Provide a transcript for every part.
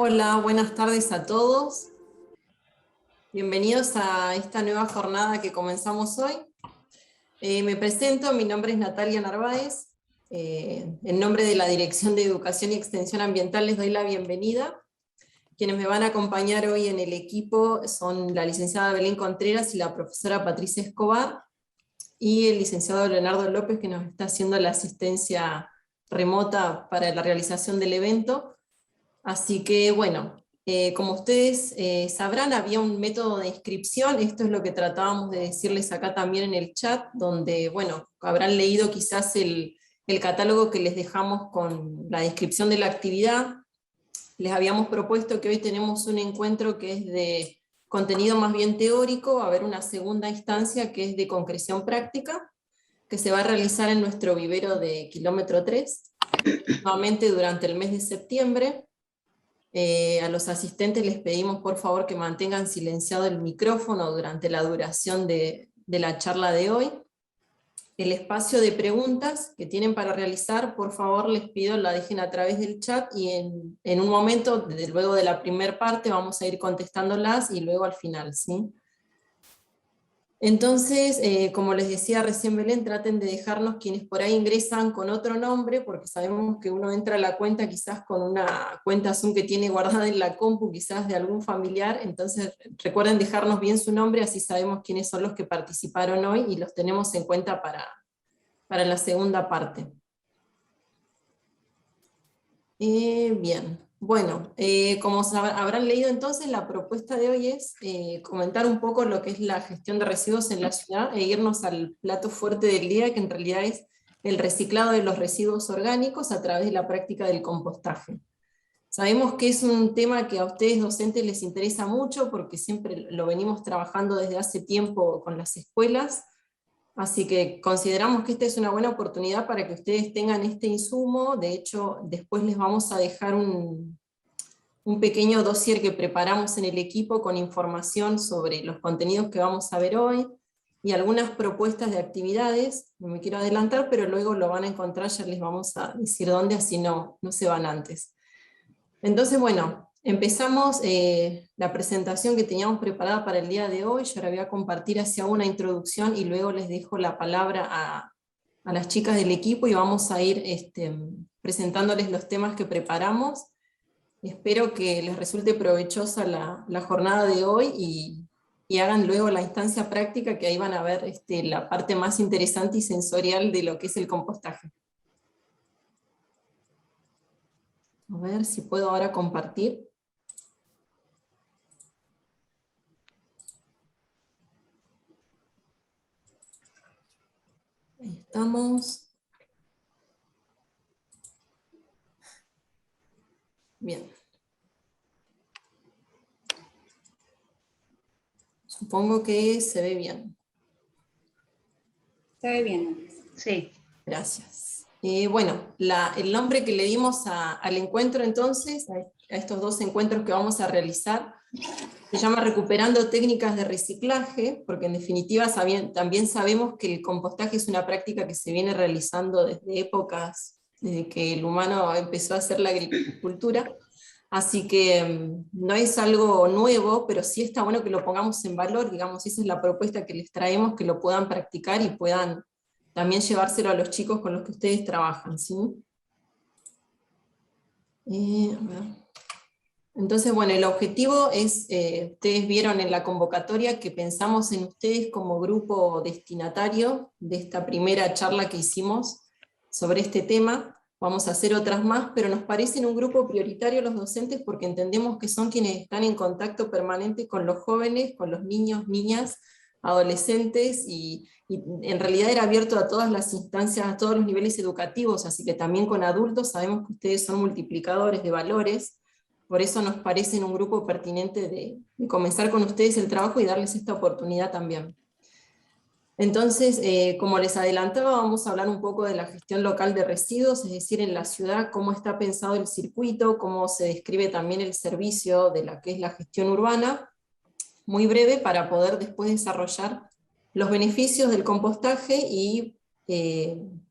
Hola, buenas tardes a todos. Bienvenidos a esta nueva jornada que comenzamos hoy. Me presento, mi nombre es Natalia Narváez. En nombre de la Dirección de Educación y Extensión Ambiental les doy la bienvenida. Quienes me van a acompañar hoy en el equipo son la licenciada Belén Contreras y la profesora Patricia Escobar, y el licenciado Leonardo López, que nos está haciendo la asistencia remota para la realización del evento. Así que bueno, como ustedes sabrán, había un método de inscripción. Esto es lo que tratábamos de decirles acá también en el chat, donde, bueno, habrán leído quizás el catálogo que les dejamos con la descripción de la actividad. Les habíamos propuesto que hoy tenemos un encuentro que es de contenido más bien teórico, va a haber una segunda instancia que es de concreción práctica, que se va a realizar en nuestro vivero de kilómetro 3, nuevamente durante el mes de septiembre. A los asistentes les pedimos por favor que mantengan silenciado el micrófono durante la duración de la charla de hoy. El espacio de preguntas que tienen para realizar, por favor les pido la dejen a través del chat, y en un momento, luego de la primera parte, vamos a ir contestándolas y luego al final, ¿sí? Entonces, como les decía recién Belén, traten de dejarnos quienes por ahí ingresan con otro nombre, porque sabemos que uno entra a la cuenta quizás con una cuenta Zoom que tiene guardada en la compu, quizás de algún familiar. Entonces recuerden dejarnos bien su nombre, así sabemos quiénes son los que participaron hoy y los tenemos en cuenta para la segunda parte. Bien. Bueno, como habrán leído entonces, la propuesta de hoy es comentar un poco lo que es la gestión de residuos en la ciudad e irnos al plato fuerte del día, que en realidad es el reciclado de los residuos orgánicos a través de la práctica del compostaje. Sabemos que es un tema que a ustedes docentes les interesa mucho porque siempre lo venimos trabajando desde hace tiempo con las escuelas. Así que consideramos que esta es una buena oportunidad para que ustedes tengan este insumo. De hecho, después les vamos a dejar un pequeño dossier que preparamos en el equipo con información sobre los contenidos que vamos a ver hoy, y algunas propuestas de actividades. No me quiero adelantar, pero luego lo van a encontrar, ya les vamos a decir dónde, así no se van antes. Entonces, bueno, empezamos la presentación que teníamos preparada para el día de hoy. Yo ahora voy a compartir hacia una introducción y luego les dejo la palabra a las chicas del equipo y vamos a ir presentándoles los temas que preparamos. Espero que les resulte provechosa la jornada de hoy y hagan luego la instancia práctica, que ahí van a ver la parte más interesante y sensorial de lo que es el compostaje. A ver si puedo ahora compartir. Ahí estamos. Bien. Supongo que se ve bien. Se ve bien. Sí. Gracias. Bueno, el nombre que le dimos al encuentro entonces, a estos dos encuentros que vamos a realizar, se llama Recuperando Técnicas de Reciclaje, porque en definitiva también sabemos que el compostaje es una práctica que se viene realizando desde épocas, desde que el humano empezó a hacer la agricultura. Así que no es algo nuevo, pero sí está bueno que lo pongamos en valor. Digamos, esa es la propuesta que les traemos, que lo puedan practicar y puedan también llevárselo a los chicos con los que ustedes trabajan, ¿sí? A ver. Entonces, bueno, el objetivo es, ustedes vieron en la convocatoria que pensamos en ustedes como grupo destinatario de esta primera charla que hicimos sobre este tema. Vamos a hacer otras más, pero nos parecen un grupo prioritario los docentes porque entendemos que son quienes están en contacto permanente con los jóvenes, con los niños, niñas, adolescentes, y en realidad era abierto a todas las instancias, a todos los niveles educativos, así que también con adultos. Sabemos que ustedes son multiplicadores de valores, por eso nos parecen un grupo pertinente de comenzar con ustedes el trabajo y darles esta oportunidad también. Entonces, como les adelantaba, vamos a hablar un poco de la gestión local de residuos, es decir, en la ciudad, cómo está pensado el circuito, cómo se describe también el servicio de la que es la gestión urbana, muy breve para poder después desarrollar los beneficios del compostaje y,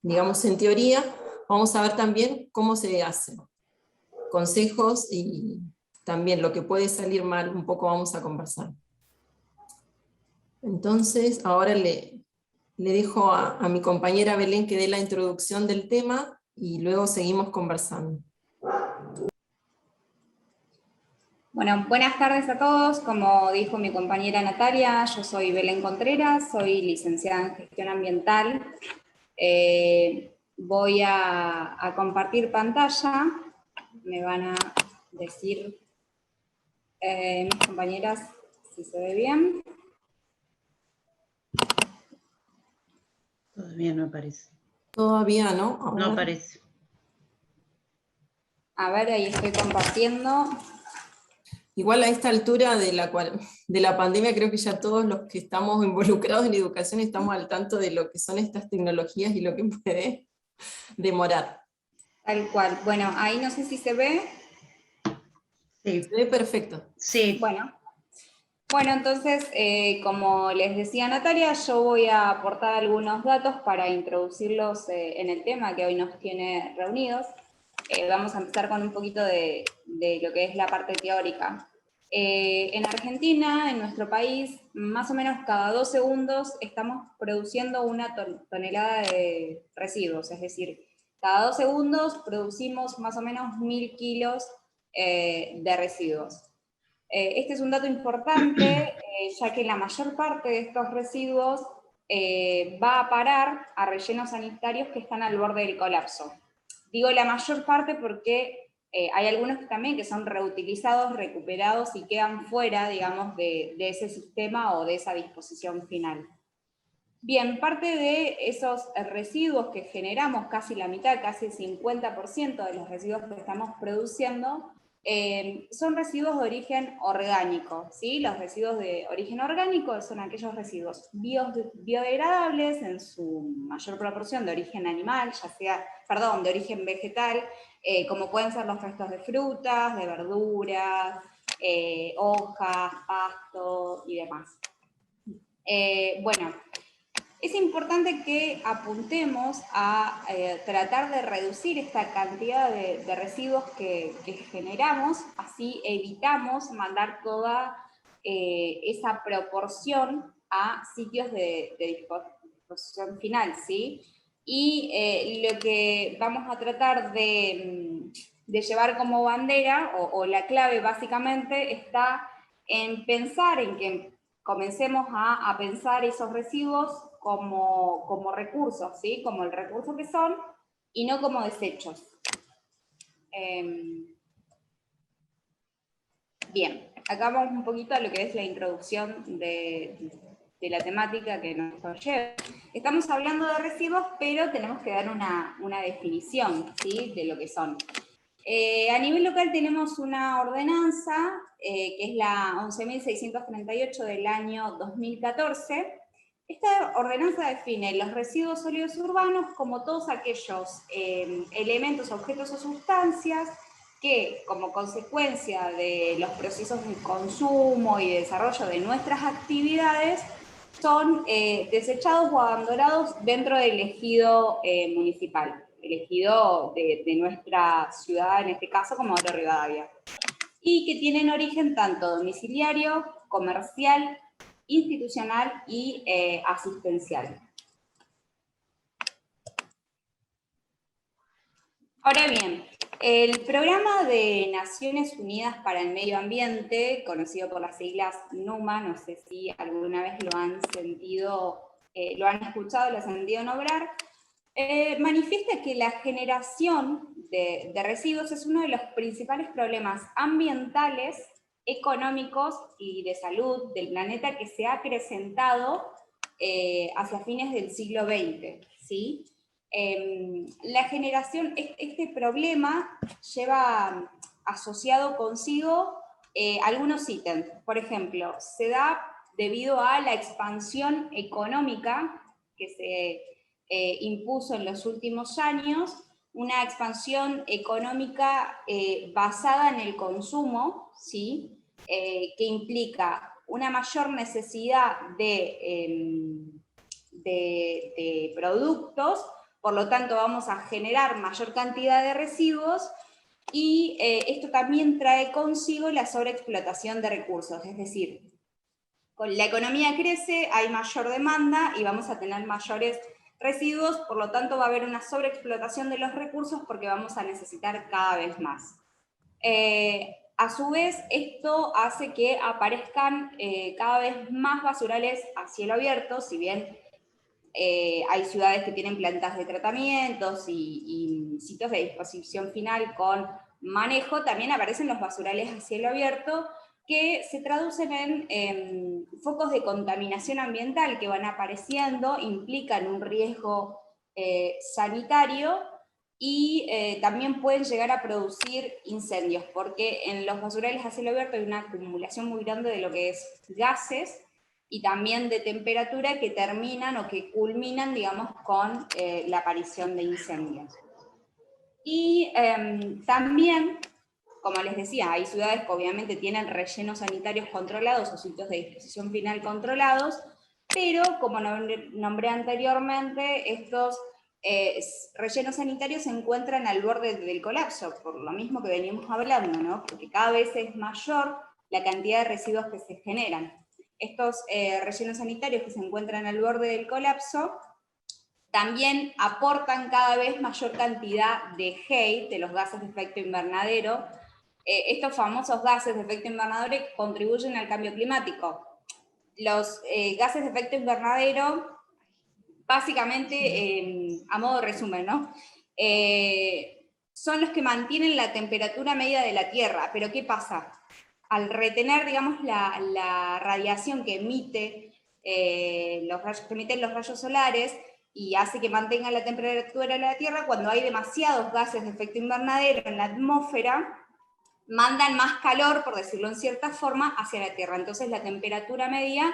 digamos, en teoría, vamos a ver también cómo se hace, consejos y también lo que puede salir mal, un poco vamos a conversar. Entonces, ahora le dejo a mi compañera Belén que dé la introducción del tema y luego seguimos conversando. Bueno, buenas tardes a todos. Como dijo mi compañera Natalia, yo soy Belén Contreras, soy licenciada en Gestión Ambiental. Voy a compartir pantalla. Me van a decir mis compañeras si se ve bien. Todavía no aparece. Todavía no. No aparece. A ver, ahí estoy compartiendo. Igual a esta altura de la pandemia creo que ya todos los que estamos involucrados en educación estamos al tanto de lo que son estas tecnologías y lo que puede demorar. Tal cual. Bueno, ahí no sé si se ve. Sí. Se ve perfecto. Sí. Bueno, entonces, como les decía Natalia, yo voy a aportar algunos datos para introducirlos en el tema que hoy nos tiene reunidos. Vamos a empezar con un poquito de lo que es la parte teórica. En Argentina, en nuestro país, más o menos cada 2 segundos estamos produciendo una tonelada de residuos, es decir, cada 2 segundos producimos más o menos 1000 kilos de residuos. Este es un dato importante, ya que la mayor parte de estos residuos va a parar a rellenos sanitarios que están al borde del colapso. Digo la mayor parte porque hay algunos también que son reutilizados, recuperados y quedan fuera, digamos, de ese sistema o de esa disposición final. Bien, parte de esos residuos que generamos, casi la mitad, casi el 50% de los residuos que estamos produciendo, son residuos de origen orgánico, ¿sí? Los residuos de origen orgánico son aquellos residuos biodegradables en su mayor proporción de origen animal, de origen vegetal, como pueden ser los restos de frutas, de verduras, hojas, pasto y demás. Bueno, es importante que apuntemos a tratar de reducir esta cantidad de residuos que generamos, así evitamos mandar toda esa proporción a sitios de disposición final, ¿sí? Y lo que vamos a tratar de llevar como bandera, o la clave básicamente, está en pensar en que comencemos a pensar esos residuos como recursos, ¿sí? Como el recurso que son, y no como desechos. Bien, acá vamos un poquito a lo que es la introducción de la temática que nos conlleva. Estamos hablando de residuos, pero tenemos que dar una definición, ¿sí? De lo que son. A nivel local tenemos una ordenanza, que es la 11.638 del año 2014. Esta ordenanza define los residuos sólidos urbanos como todos aquellos elementos, objetos o sustancias que, como consecuencia de los procesos de consumo y de desarrollo de nuestras actividades, son desechados o abandonados dentro del ejido municipal, el ejido de nuestra ciudad, en este caso, Comodoro Rivadavia, y que tienen origen tanto domiciliario, comercial, institucional y asistencial. Ahora bien, el Programa de Naciones Unidas para el Medio Ambiente, conocido por las siglas NUMA, no sé si alguna vez lo han sentido, lo han escuchado, lo han sentido nombrar, manifiesta que la generación de residuos es uno de los principales problemas ambientales, económicos y de salud del planeta que se ha acrecentado hacia fines del siglo XX, ¿sí? La generación, este problema lleva asociado consigo algunos ítems. Por ejemplo, se da debido a la expansión económica que se impuso en los últimos años, una expansión económica basada en el consumo, ¿sí? Que implica una mayor necesidad de productos. Por lo tanto, vamos a generar mayor cantidad de residuos y esto también trae consigo la sobreexplotación de recursos, es decir, con la economía crece, hay mayor demanda y vamos a tener mayores residuos, por lo tanto va a haber una sobreexplotación de los recursos porque vamos a necesitar cada vez más. A su vez, esto hace que aparezcan cada vez más basurales a cielo abierto, si bien hay ciudades que tienen plantas de tratamientos y sitios de disposición final con manejo, también aparecen los basurales a cielo abierto, que se traducen en focos de contaminación ambiental que van apareciendo, implican un riesgo sanitario y también pueden llegar a producir incendios, porque en los basurales a cielo abierto hay una acumulación muy grande de lo que es gases y también de temperatura que terminan o que culminan, digamos, con la aparición de incendios. Y también, como les decía, hay ciudades que obviamente tienen rellenos sanitarios controlados o sitios de disposición final controlados, pero como nombré anteriormente, estos rellenos sanitarios se encuentran al borde del colapso, por lo mismo que venimos hablando, ¿no? Porque cada vez es mayor la cantidad de residuos que se generan. Estos rellenos sanitarios que se encuentran al borde del colapso también aportan cada vez mayor cantidad de hate, de los gases de efecto invernadero. Estos famosos gases de efecto invernadero contribuyen al cambio climático. Los gases de efecto invernadero, básicamente, a modo de resumen, ¿no? Son los que mantienen la temperatura media de la Tierra. Pero ¿qué pasa? Al retener, digamos, la radiación que emiten los rayos solares, y hace que mantenga la temperatura de la Tierra, cuando hay demasiados gases de efecto invernadero en la atmósfera, mandan más calor, por decirlo en cierta forma, hacia la Tierra. Entonces la temperatura media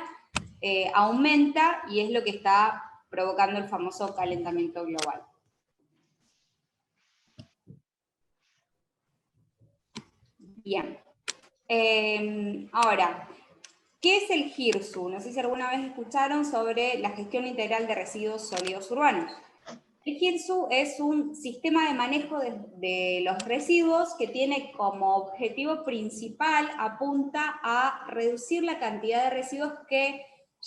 aumenta y es lo que está provocando el famoso calentamiento global. Bien. Ahora, ¿qué es el GIRSU? No sé si alguna vez escucharon sobre la gestión integral de residuos sólidos urbanos. El GIRSU es un sistema de manejo de los residuos que tiene como objetivo principal, apunta a reducir la cantidad de residuos que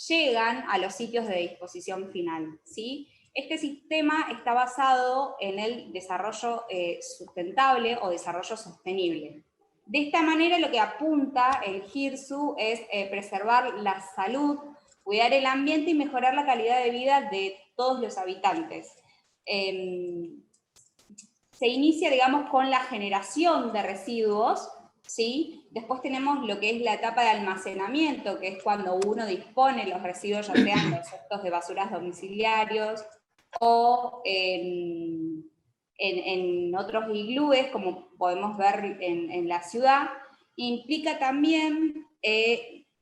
llegan a los sitios de disposición final, ¿sí? Este sistema está basado en el desarrollo sustentable o desarrollo sostenible. De esta manera lo que apunta el GIRSU es preservar la salud, cuidar el ambiente y mejorar la calidad de vida de todos los habitantes. Se inicia, digamos, con la generación de residuos, ¿sí? Después tenemos lo que es la etapa de almacenamiento, que es cuando uno dispone los residuos, ya sean los cestos de basuras domiciliarios o en otros iglúes, como podemos ver en la ciudad. Implica también,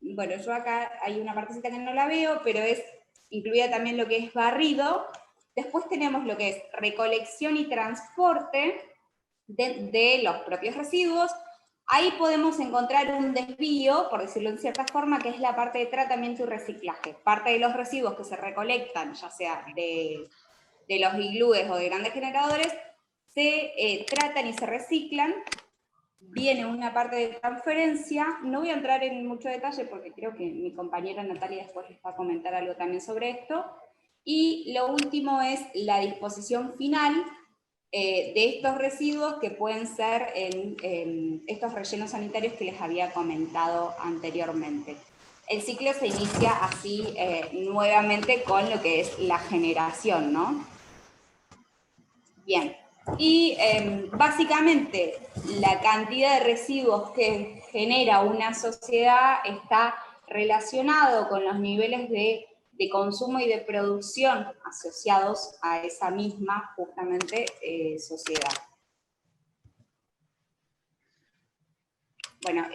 bueno, yo acá hay una partecita que no la veo, pero es incluida también lo que es barrido. Después tenemos lo que es recolección y transporte de los propios residuos. Ahí podemos encontrar un desvío, por decirlo en cierta forma, que es la parte de tratamiento y reciclaje. Parte de los residuos que se recolectan, ya sea de los iglúes o de grandes generadores, se tratan y se reciclan. Viene una parte de transferencia. No voy a entrar en mucho detalle porque creo que mi compañera Natalia después les va a comentar algo también sobre esto. Y lo último es la disposición final de estos residuos que pueden ser en estos rellenos sanitarios que les había comentado anteriormente. El ciclo se inicia así nuevamente con lo que es la generación, ¿no? Bien, y básicamente la cantidad de residuos que genera una sociedad está relacionado con los niveles de consumo y de producción asociados a esa misma, justamente, sociedad. Bueno,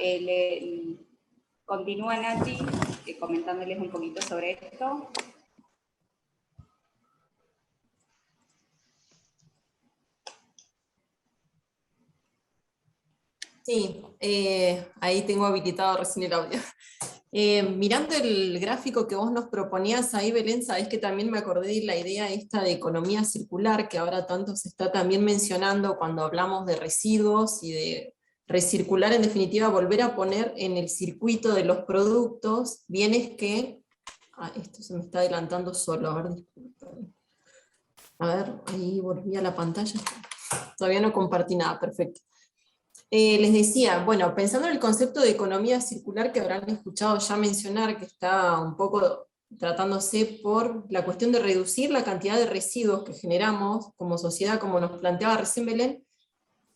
continúa Nati comentándoles un poquito sobre esto. Sí, ahí tengo habilitado recién el audio. Mirando el gráfico que vos nos proponías ahí, Belén, sabés que también me acordé de la idea esta de economía circular, que ahora tanto se está también mencionando cuando hablamos de residuos y de recircular, en definitiva, volver a poner en el circuito de los productos bienes que... esto se me está adelantando solo, a ver, disculpen. A ver, ahí volví a la pantalla. Todavía no compartí nada, perfecto. Les decía, bueno, pensando en el concepto de economía circular que habrán escuchado ya mencionar, que está un poco tratándose por la cuestión de reducir la cantidad de residuos que generamos como sociedad, como nos planteaba recién Belén,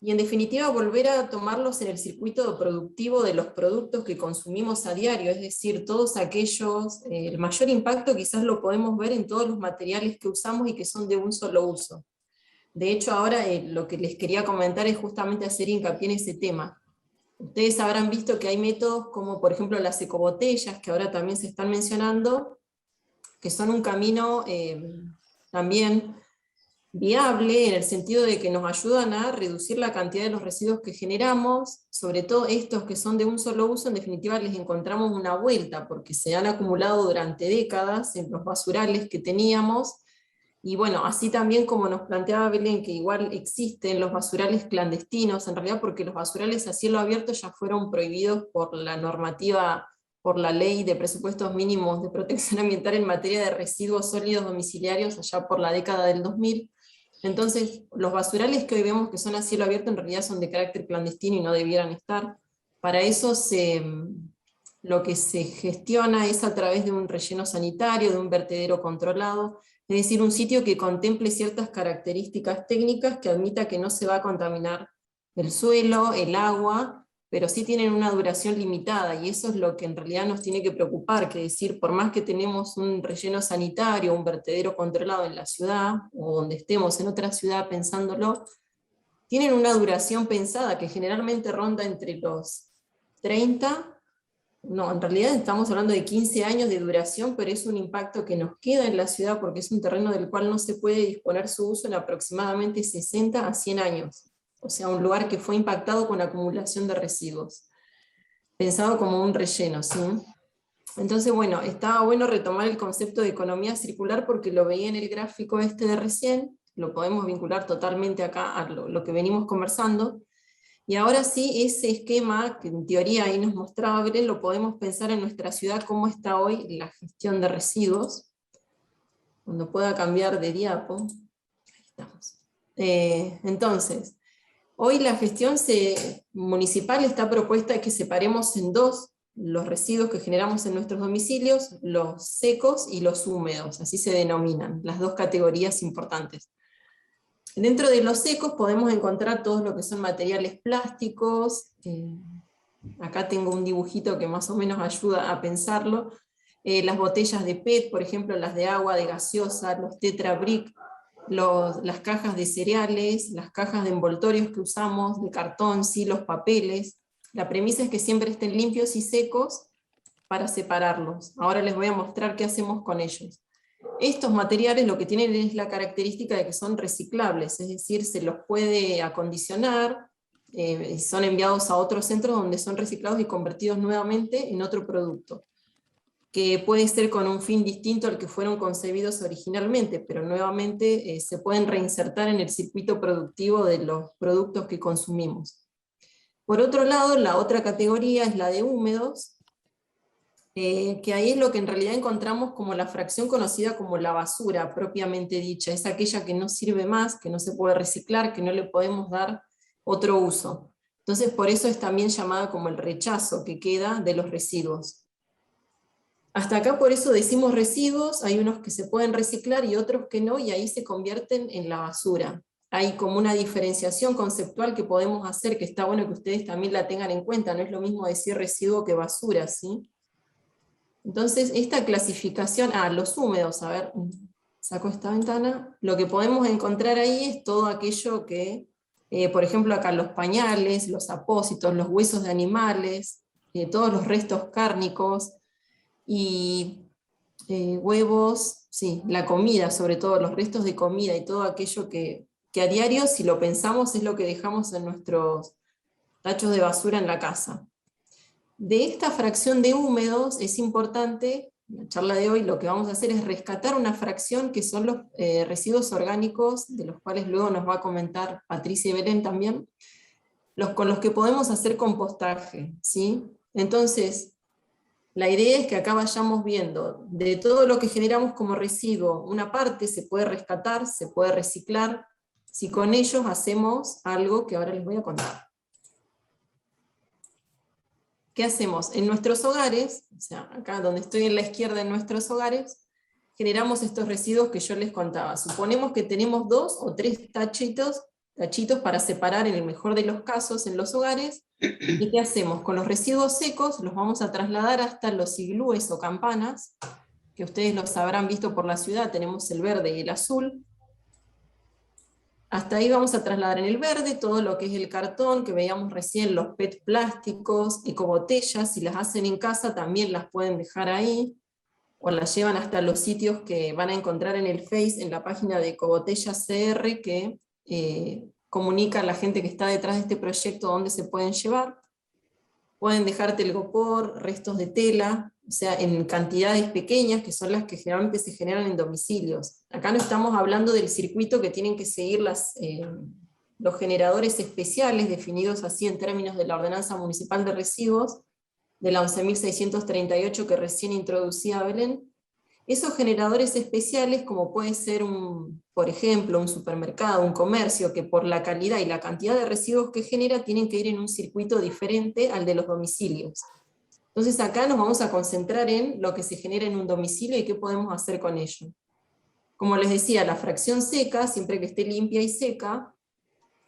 y en definitiva volver a tomarlos en el circuito productivo de los productos que consumimos a diario, es decir, todos aquellos, el mayor impacto quizás lo podemos ver en todos los materiales que usamos y que son de un solo uso. De hecho, ahora lo que les quería comentar es justamente hacer hincapié en ese tema. Ustedes habrán visto que hay métodos como, por ejemplo, las ecobotellas, que ahora también se están mencionando, que son un camino también viable en el sentido de que nos ayudan a reducir la cantidad de los residuos que generamos, sobre todo estos que son de un solo uso, en definitiva les encontramos una vuelta, porque se han acumulado durante décadas en los basurales que teníamos. Y bueno, así también como nos planteaba Belén, que igual existen los basurales clandestinos, en realidad porque los basurales a cielo abierto ya fueron prohibidos por la normativa, por la ley de presupuestos mínimos de protección ambiental en materia de residuos sólidos domiciliarios allá por la década del 2000. Entonces, los basurales que hoy vemos que son a cielo abierto en realidad son de carácter clandestino y no debieran estar. Para eso lo que se gestiona es a través de un relleno sanitario, de un vertedero controlado, es decir, un sitio que contemple ciertas características técnicas que admita que no se va a contaminar el suelo, el agua, pero sí tienen una duración limitada, y eso es lo que en realidad nos tiene que preocupar, que decir, por más que tenemos un relleno sanitario, un vertedero controlado en la ciudad, o donde estemos en otra ciudad pensándolo, tienen una duración pensada que generalmente ronda entre los 30, no, en realidad estamos hablando de 15 años de duración, pero es un impacto que nos queda en la ciudad porque es un terreno del cual no se puede disponer su uso en aproximadamente 60 a 100 años. O sea, un lugar que fue impactado con acumulación de residuos, pensado como un relleno, ¿sí? Entonces, bueno, estaba bueno retomar el concepto de economía circular porque lo veía en el gráfico este de recién, lo podemos vincular totalmente acá a lo que venimos conversando. Y ahora sí, ese esquema que en teoría ahí nos mostraba Belén, lo podemos pensar en nuestra ciudad, cómo está hoy la gestión de residuos. Cuando pueda cambiar de diapo. Ahí estamos. Entonces, hoy la gestión municipal está propuesta de que separemos en dos los residuos que generamos en nuestros domicilios, los secos y los húmedos, así se denominan, las dos categorías importantes. Dentro de los secos podemos encontrar todo lo que son materiales plásticos, acá tengo un dibujito que más o menos ayuda a pensarlo, las botellas de PET, por ejemplo, las de agua, de gaseosa, los Tetra Brick, las cajas de cereales, las cajas de envoltorios que usamos, de cartón, sí, los papeles. La premisa es que siempre estén limpios y secos para separarlos. Ahora les voy a mostrar qué hacemos con ellos. Estos materiales lo que tienen es la característica de que son reciclables, es decir, se los puede acondicionar, son enviados a otros centros donde son reciclados y convertidos nuevamente en otro producto, que puede ser con un fin distinto al que fueron concebidos originalmente, pero nuevamente se pueden reinsertar en el circuito productivo de los productos que consumimos. Por otro lado, la otra categoría es la de húmedos, que ahí es lo que en realidad encontramos como la fracción conocida como la basura propiamente dicha, es aquella que no sirve más, que no se puede reciclar, que no le podemos dar otro uso. Entonces por eso es también llamada como el rechazo que queda de los residuos. Hasta acá por eso decimos residuos, hay unos que se pueden reciclar y otros que no, y ahí se convierten en la basura. Hay como una diferenciación conceptual que podemos hacer, que está bueno que ustedes también la tengan en cuenta, no es lo mismo decir residuo que basura, ¿sí? Entonces, esta clasificación, los húmedos, a ver, saco esta ventana, lo que podemos encontrar ahí es todo aquello que, por ejemplo acá los pañales, los apósitos, los huesos de animales, todos los restos cárnicos, y huevos, sí, la comida, sobre todo los restos de comida y todo aquello que a diario, si lo pensamos, es lo que dejamos en nuestros tachos de basura en la casa. De esta fracción de húmedos es importante, en la charla de hoy lo que vamos a hacer es rescatar una fracción que son los residuos orgánicos, de los cuales luego nos va a comentar Patricia y Belén también, con los que podemos hacer compostaje, ¿sí? Entonces, la idea es que acá vayamos viendo de todo lo que generamos como residuo, una parte se puede rescatar, se puede reciclar, si con ellos hacemos algo que ahora les voy a contar. ¿Qué hacemos? En nuestros hogares, o sea, acá donde estoy en la izquierda en nuestros hogares, generamos estos residuos que yo les contaba. Suponemos que tenemos 2 o 3 tachitos para separar en el mejor de los casos en los hogares. ¿Y qué hacemos? Con los residuos secos los vamos a trasladar hasta los iglúes o campanas, que ustedes los habrán visto por la ciudad, tenemos el verde y el azul. Hasta ahí vamos a trasladar en el verde todo lo que es el cartón, que veíamos recién, los PET plásticos, ecobotellas, si las hacen en casa también las pueden dejar ahí, o las llevan hasta los sitios que van a encontrar en el Face, en la página de Ecobotellas CR, que comunica a la gente que está detrás de este proyecto dónde se pueden llevar. Pueden dejar telgopor, restos de tela, o sea, en cantidades pequeñas, que son las que generalmente se generan en domicilios. Acá no estamos hablando del circuito que tienen que seguir los generadores especiales, definidos así en términos de la Ordenanza Municipal de Residuos, de la 11.638 que recién introducía Belén. Esos generadores especiales, como puede ser, por ejemplo, un supermercado, un comercio, que por la calidad y la cantidad de residuos que genera, tienen que ir en un circuito diferente al de los domicilios. Entonces acá nos vamos a concentrar en lo que se genera en un domicilio y qué podemos hacer con ello. Como les decía, la fracción seca, siempre que esté limpia y seca,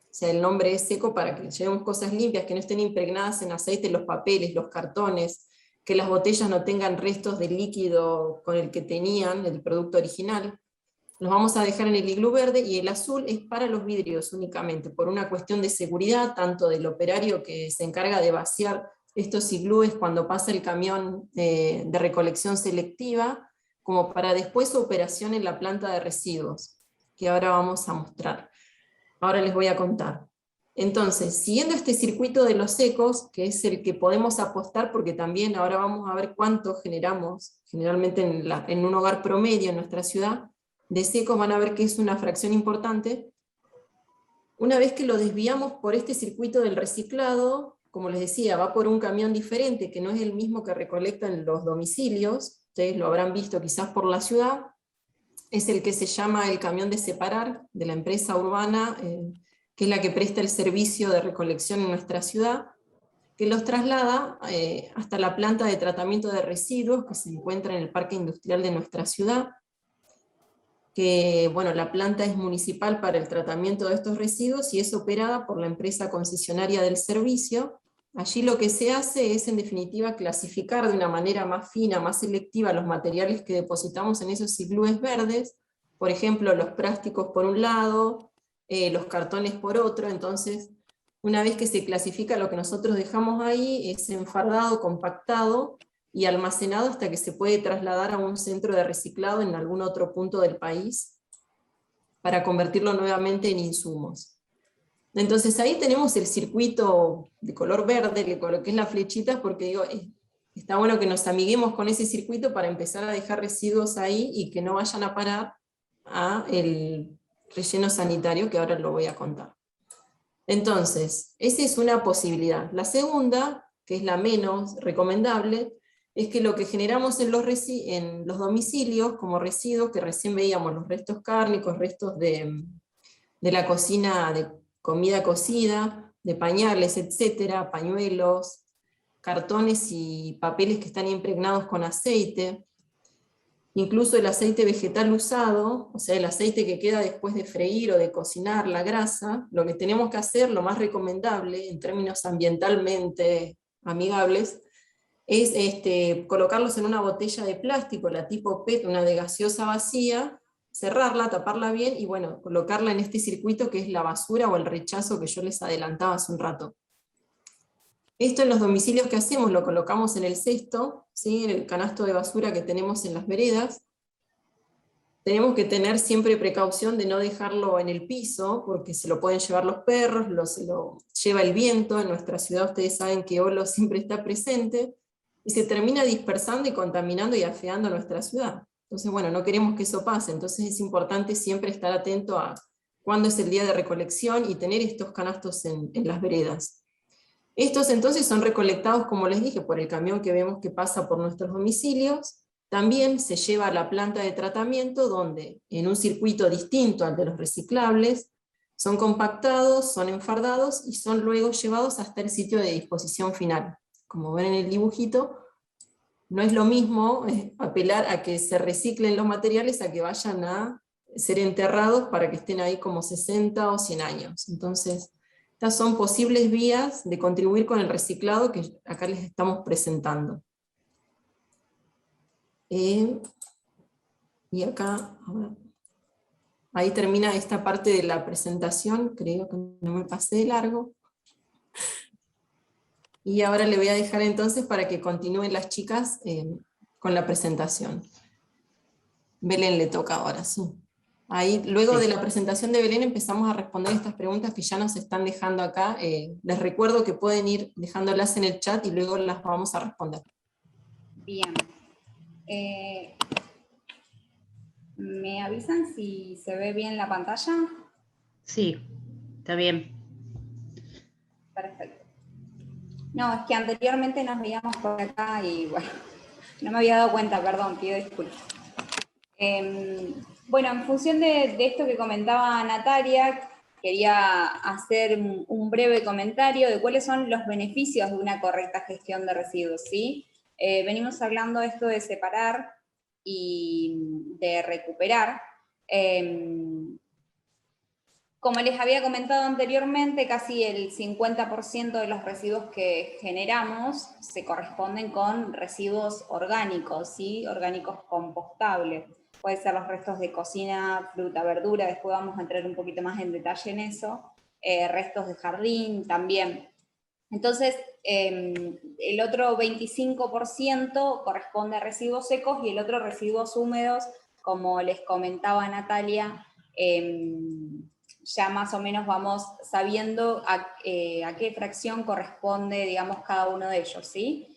o sea, el nombre es seco para que llevemos cosas limpias, que no estén impregnadas en aceite los papeles, los cartones, que las botellas no tengan restos de líquido con el que tenían el producto original. Los vamos a dejar en el iglú verde, y el azul es para los vidrios únicamente, por una cuestión de seguridad, tanto del operario que se encarga de vaciar estos iglúes cuando pasa el camión de recolección selectiva, como para después su operación en la planta de residuos, que ahora vamos a mostrar. Ahora les voy a contar. Entonces, siguiendo este circuito de los secos, que es el que podemos apostar, porque también ahora vamos a ver cuánto generamos, generalmente en un hogar promedio en nuestra ciudad, de secos, van a ver que es una fracción importante. Una vez que lo desviamos por este circuito del reciclado, como les decía, va por un camión diferente, que no es el mismo que recolectan los domicilios, ustedes lo habrán visto quizás por la ciudad, es el que se llama el camión de separar, de la empresa urbana, que es la que presta el servicio de recolección en nuestra ciudad, que los traslada hasta la planta de tratamiento de residuos que se encuentra en el parque industrial de nuestra ciudad, que bueno, la planta es municipal para el tratamiento de estos residuos y es operada por la empresa concesionaria del servicio. Allí lo que se hace es, en definitiva, clasificar de una manera más fina, más selectiva, los materiales que depositamos en esos iglúes verdes, por ejemplo, los plásticos por un lado, los cartones por otro. Entonces, una vez que se clasifica, lo que nosotros dejamos ahí es enfardado, compactado y almacenado hasta que se puede trasladar a un centro de reciclado en algún otro punto del país para convertirlo nuevamente en insumos. Entonces ahí tenemos el circuito de color verde, le coloqué las flechitas porque digo, está bueno que nos amiguemos con ese circuito para empezar a dejar residuos ahí y que no vayan a parar a el relleno sanitario, que ahora lo voy a contar. Entonces, esa es una posibilidad. La segunda, que es la menos recomendable, es que lo que generamos en los domicilios como residuos, que recién veíamos, los restos cárnicos, restos de la cocina, de comida cocida, de pañales, etcétera, pañuelos, cartones y papeles que están impregnados con aceite, incluso el aceite vegetal usado, o sea, el aceite que queda después de freír o de cocinar, la grasa. Lo que tenemos que hacer, lo más recomendable, en términos ambientalmente amigables, es colocarlos en una botella de plástico, la tipo PET, una de gaseosa vacía, cerrarla, taparla bien, y bueno, colocarla en este circuito que es la basura o el rechazo que yo les adelantaba hace un rato. Esto en los domicilios que hacemos, lo colocamos en el cesto, ¿sí? En el canasto de basura que tenemos en las veredas, Tenemos que tener siempre precaución de no dejarlo en el piso, porque se lo pueden llevar los perros, se lo lleva el viento. En nuestra ciudad ustedes saben que Olo siempre está presente, y se termina dispersando y contaminando y afeando nuestra ciudad. Entonces, bueno, no queremos que eso pase, entonces es importante siempre estar atento a cuándo es el día de recolección y tener estos canastos en las veredas. Estos entonces son recolectados, como les dije, por el camión que vemos que pasa por nuestros domicilios. También se lleva a la planta de tratamiento, donde en un circuito distinto al de los reciclables, son compactados, son enfardados y son luego llevados hasta el sitio de disposición final. Como ven en el dibujito, no es lo mismo apelar a que se reciclen los materiales a que vayan a ser enterrados para que estén ahí como 60 o 100 años. Entonces, estas son posibles vías de contribuir con el reciclado que acá les estamos presentando. Y acá, ahí termina esta parte de la presentación, creo que no me pasé de largo. Y ahora le voy a dejar entonces para que continúen las chicas con la presentación. Belén le toca ahora, sí. Ahí, luego de la presentación de Belén empezamos a responder estas preguntas que ya nos están dejando acá. Les recuerdo que pueden ir dejándolas en el chat y luego las vamos a responder. Bien. ¿Me avisan si se ve bien la pantalla? Sí, está bien. Perfecto. No, es que anteriormente nos veíamos por acá y bueno, no me había dado cuenta, perdón, pido disculpas. Bueno, en función de esto que comentaba Natalia, quería hacer un breve comentario de cuáles son los beneficios de una correcta gestión de residuos, ¿sí? Venimos hablando de esto de separar y de recuperar. Como les había comentado anteriormente, casi el 50% de los residuos que generamos se corresponden con residuos orgánicos, ¿sí? Orgánicos compostables. Puede ser los restos de cocina, fruta, verdura, después vamos a entrar un poquito más en detalle en eso, restos de jardín también. Entonces, el otro 25% corresponde a residuos secos y el otro residuos húmedos, como les comentaba Natalia, ya más o menos vamos sabiendo a qué fracción corresponde, digamos, cada uno de ellos, ¿sí?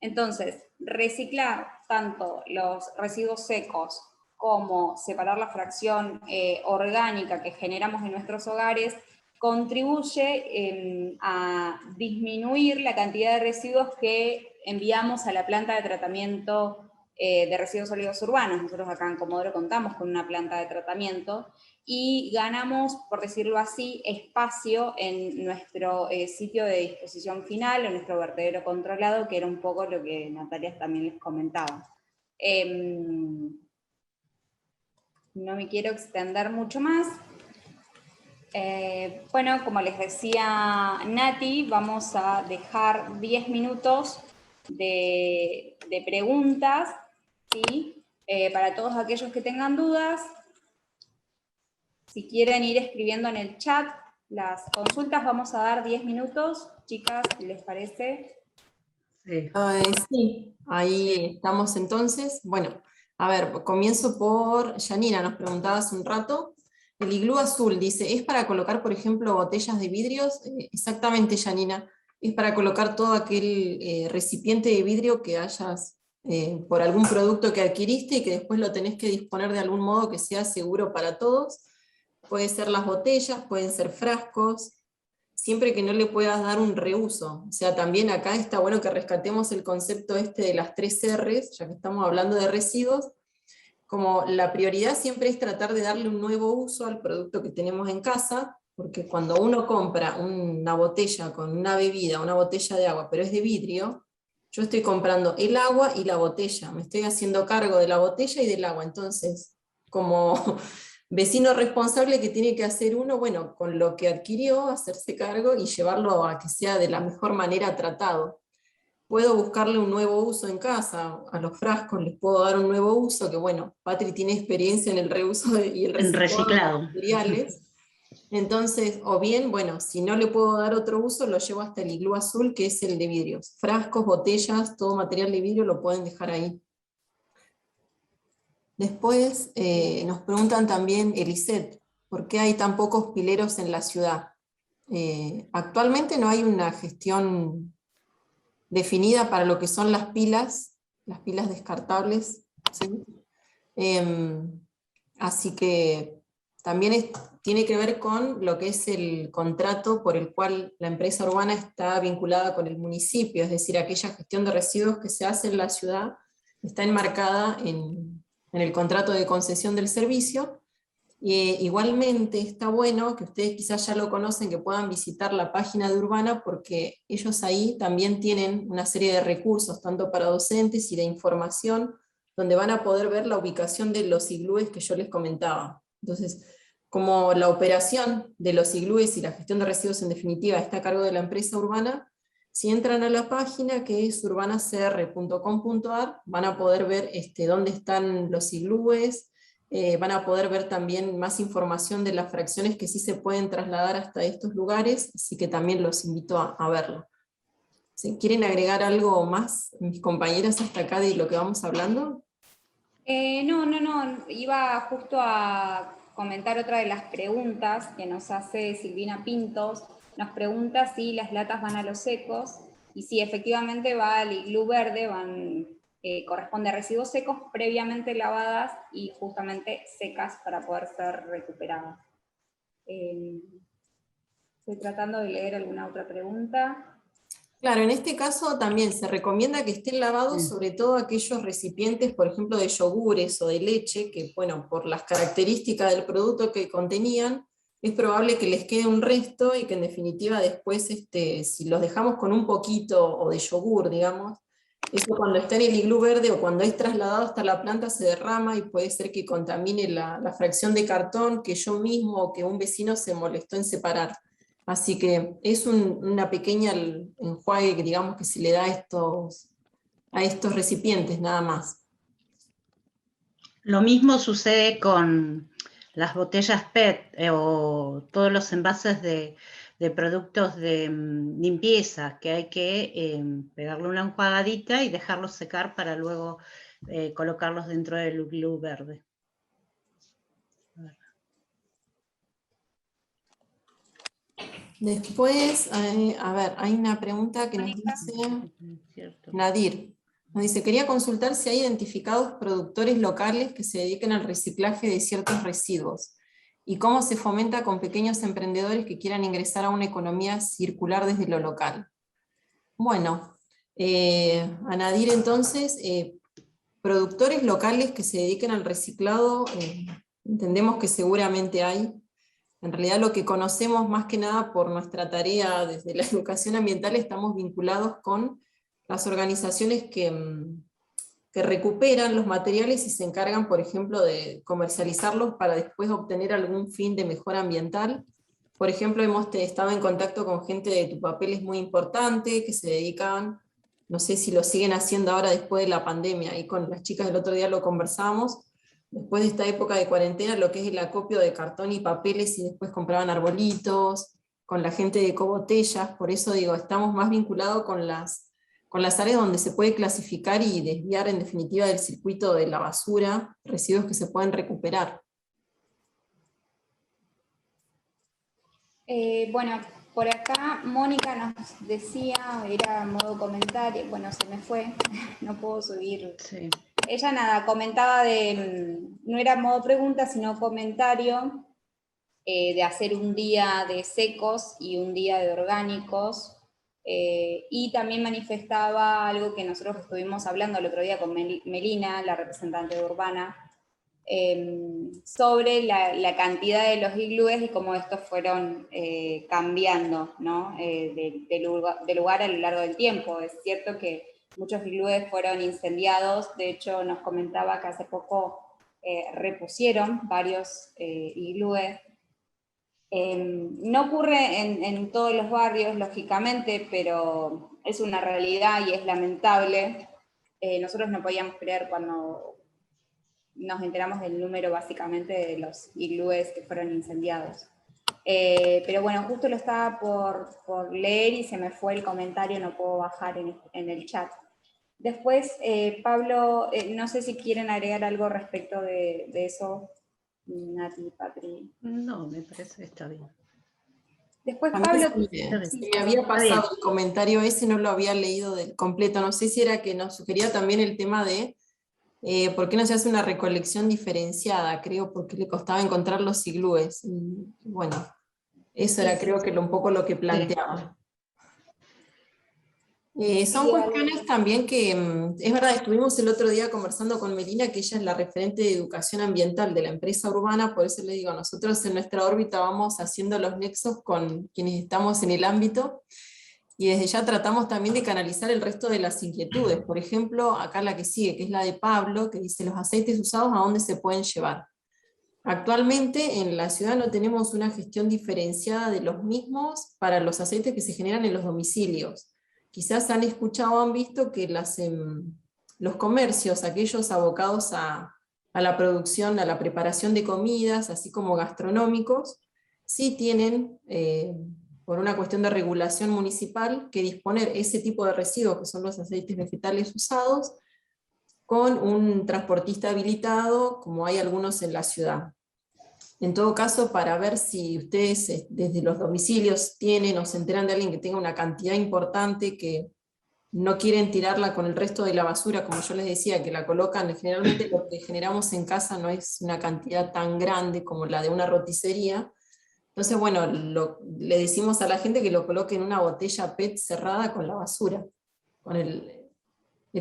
Entonces, reciclar tanto los residuos secos como separar la fracción orgánica que generamos en nuestros hogares contribuye a disminuir la cantidad de residuos que enviamos a la planta de tratamiento de residuos sólidos urbanos. Nosotros acá en Comodoro contamos con una planta de tratamiento y ganamos, por decirlo así, espacio en nuestro sitio de disposición final, en nuestro vertedero controlado, que era un poco lo que Natalia también les comentaba. No me quiero extender mucho más. Bueno, como les decía Nati, vamos a dejar 10 minutos de preguntas, ¿sí? Para todos aquellos que tengan dudas. Si quieren ir escribiendo en el chat las consultas, vamos a dar 10 minutos. Chicas, ¿les parece? Sí. Sí, ahí estamos entonces. Bueno, a ver, comienzo por Yanina, nos preguntaba hace un rato. El iglú azul dice, ¿es para colocar, por ejemplo, botellas de vidrios? Exactamente, Yanina. Es para colocar todo aquel recipiente de vidrio que hayas por algún producto que adquiriste y que después lo tenés que disponer de algún modo que sea seguro para todos. Pueden ser las botellas, pueden ser frascos, siempre que no le puedas dar un reuso. O sea, también acá está bueno que rescatemos el concepto este de las 3 R's, ya que estamos hablando de residuos, como la prioridad siempre es tratar de darle un nuevo uso al producto que tenemos en casa, porque cuando uno compra una botella con una bebida, una botella de agua, pero es de vidrio, yo estoy comprando el agua y la botella, me estoy haciendo cargo de la botella y del agua, entonces, como vecino responsable que tiene que hacer uno, bueno, con lo que adquirió, hacerse cargo y llevarlo a que sea de la mejor manera tratado. Puedo buscarle un nuevo uso en casa, a los frascos les puedo dar un nuevo uso, que bueno, Patri tiene experiencia en el reuso y el reciclado de materiales. Entonces, o bien, bueno, si no le puedo dar otro uso, lo llevo hasta el iglú azul, que es el de vidrios. Frascos, botellas, todo material de vidrio lo pueden dejar ahí. Después nos preguntan también, Elisette, ¿por qué hay tan pocos pileros en la ciudad? Actualmente no hay una gestión definida para lo que son las pilas descartables, ¿sí? Así que también tiene que ver con lo que es el contrato por el cual la empresa urbana está vinculada con el municipio, es decir, aquella gestión de residuos que se hace en la ciudad está enmarcada en el contrato de concesión del servicio. Igualmente está bueno que ustedes quizás ya lo conocen, que puedan visitar la página de Urbana, porque ellos ahí también tienen una serie de recursos, tanto para docentes y de información, donde van a poder ver la ubicación de los iglúes que yo les comentaba. Entonces, como la operación de los iglúes y la gestión de residuos en definitiva está a cargo de la empresa Urbana, si entran a la página que es urbanacr.com.ar, van a poder ver dónde están los iglúes, van a poder ver también más información de las fracciones que sí se pueden trasladar hasta estos lugares, así que también los invito a verlo. ¿Sí? ¿Quieren agregar algo más, mis compañeras, hasta acá de lo que vamos hablando? No, iba justo a comentar otra de las preguntas que nos hace Silvina Pintos. Nos pregunta si las latas van a los secos, y si efectivamente va al iglú verde, corresponde a residuos secos previamente lavadas y justamente secas para poder ser recuperadas. Estoy tratando de leer alguna otra pregunta. Claro, en este caso también se recomienda que estén lavados, sobre todo aquellos recipientes, por ejemplo, de yogures o de leche, que, bueno, por las características del producto que contenían, es probable que les quede un resto y que en definitiva después, si los dejamos con un poquito o de yogur, digamos, eso cuando está en el iglú verde o cuando es trasladado hasta la planta se derrama y puede ser que contamine la fracción de cartón que yo mismo o que un vecino se molestó en separar. Así que es una pequeña enjuague que, digamos, que se le da a estos recipientes, nada más. Lo mismo sucede con las botellas PET o todos los envases de productos de limpieza, que hay que pegarle una enjuagadita y dejarlos secar para luego colocarlos dentro del glue verde. Después, a ver, hay una pregunta que nos dice Nadir. Nos dice, quería consultar si hay identificados productores locales que se dediquen al reciclaje de ciertos residuos y cómo se fomenta con pequeños emprendedores que quieran ingresar a una economía circular desde lo local. Bueno, a Nadir entonces, productores locales que se dediquen al reciclado, entendemos que seguramente hay. En realidad lo que conocemos más que nada por nuestra tarea desde la educación ambiental, estamos vinculados con las organizaciones que recuperan los materiales y se encargan, por ejemplo, de comercializarlos para después obtener algún fin de mejora ambiental. Por ejemplo, hemos estado en contacto con gente de Tu Papel es muy importante, que se dedican, no sé si lo siguen haciendo ahora después de la pandemia, y con las chicas del otro día lo conversamos, después de esta época de cuarentena, lo que es el acopio de cartón y papeles, y después compraban arbolitos, con la gente de Ecobotellas. Por eso digo, estamos más vinculados con las áreas donde se puede clasificar y desviar en definitiva del circuito de la basura, residuos que se pueden recuperar. Bueno, por acá Mónica nos decía, era modo comentario, bueno, se me fue, no puedo subir. Sí. Ella nada, comentaba no era modo pregunta, sino comentario, de hacer un día de secos y un día de orgánicos, y también manifestaba algo que nosotros estuvimos hablando el otro día con Melina, la representante de Urbana, sobre la cantidad de los iglúes y cómo estos fueron cambiando, ¿no? de lugar a lo largo del tiempo. Es cierto que muchos iglúes fueron incendiados, de hecho nos comentaba que hace poco repusieron varios iglúes. No ocurre en todos los barrios, lógicamente, pero es una realidad y es lamentable. Nosotros no podíamos creer cuando nos enteramos del número básicamente de los iglúes que fueron incendiados. Pero bueno, justo lo estaba por leer y se me fue el comentario, no puedo bajar en el chat. Después, Pablo, no sé si quieren agregar algo respecto de eso, Nati, Patri. No, me parece que está bien. Después, A mí Pablo, se sí, me había Está bien. pasado el comentario ese, no lo había leído del completo. No sé si era que nos sugería también el tema de por qué no se hace una recolección diferenciada, creo, porque le costaba encontrar los iglúes. Y, bueno, eso era creo que un poco lo que planteaba. Son sí, cuestiones también que, es verdad, estuvimos el otro día conversando con Melina, que ella es la referente de educación ambiental de la empresa urbana, por eso le digo, nosotros en nuestra órbita vamos haciendo los nexos con quienes estamos en el ámbito, y desde ya tratamos también de canalizar el resto de las inquietudes. Por ejemplo, acá la que sigue, que es la de Pablo, que dice los aceites usados, ¿a dónde se pueden llevar? Actualmente en la ciudad no tenemos una gestión diferenciada de los mismos para los aceites que se generan en los domicilios. Quizás han escuchado o han visto que los comercios, aquellos abocados a la producción, a la preparación de comidas, así como gastronómicos, sí tienen, por una cuestión de regulación municipal, que disponer ese tipo de residuos, que son los aceites vegetales usados, con un transportista habilitado, como hay algunos en la ciudad. En todo caso, para ver si ustedes desde los domicilios tienen o se enteran de alguien que tenga una cantidad importante que no quieren tirarla con el resto de la basura, como yo les decía, que la colocan, generalmente lo que generamos en casa no es una cantidad tan grande como la de una roticería. Entonces, bueno, le decimos a la gente que lo coloque en una botella PET cerrada con la basura, con el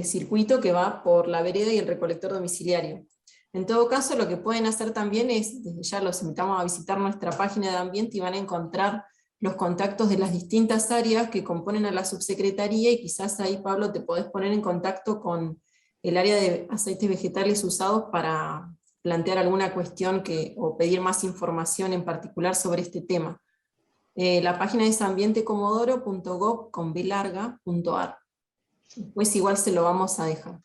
circuito que va por la vereda y el recolector domiciliario. En todo caso, lo que pueden hacer también es, desde ya los invitamos a visitar nuestra página de ambiente y van a encontrar los contactos de las distintas áreas que componen a la subsecretaría, y quizás ahí, Pablo, te podés poner en contacto con el área de aceites vegetales usados para plantear alguna cuestión o pedir más información en particular sobre este tema. La página es ambientecomodoro.gov.ar. Después igual se lo vamos a dejar.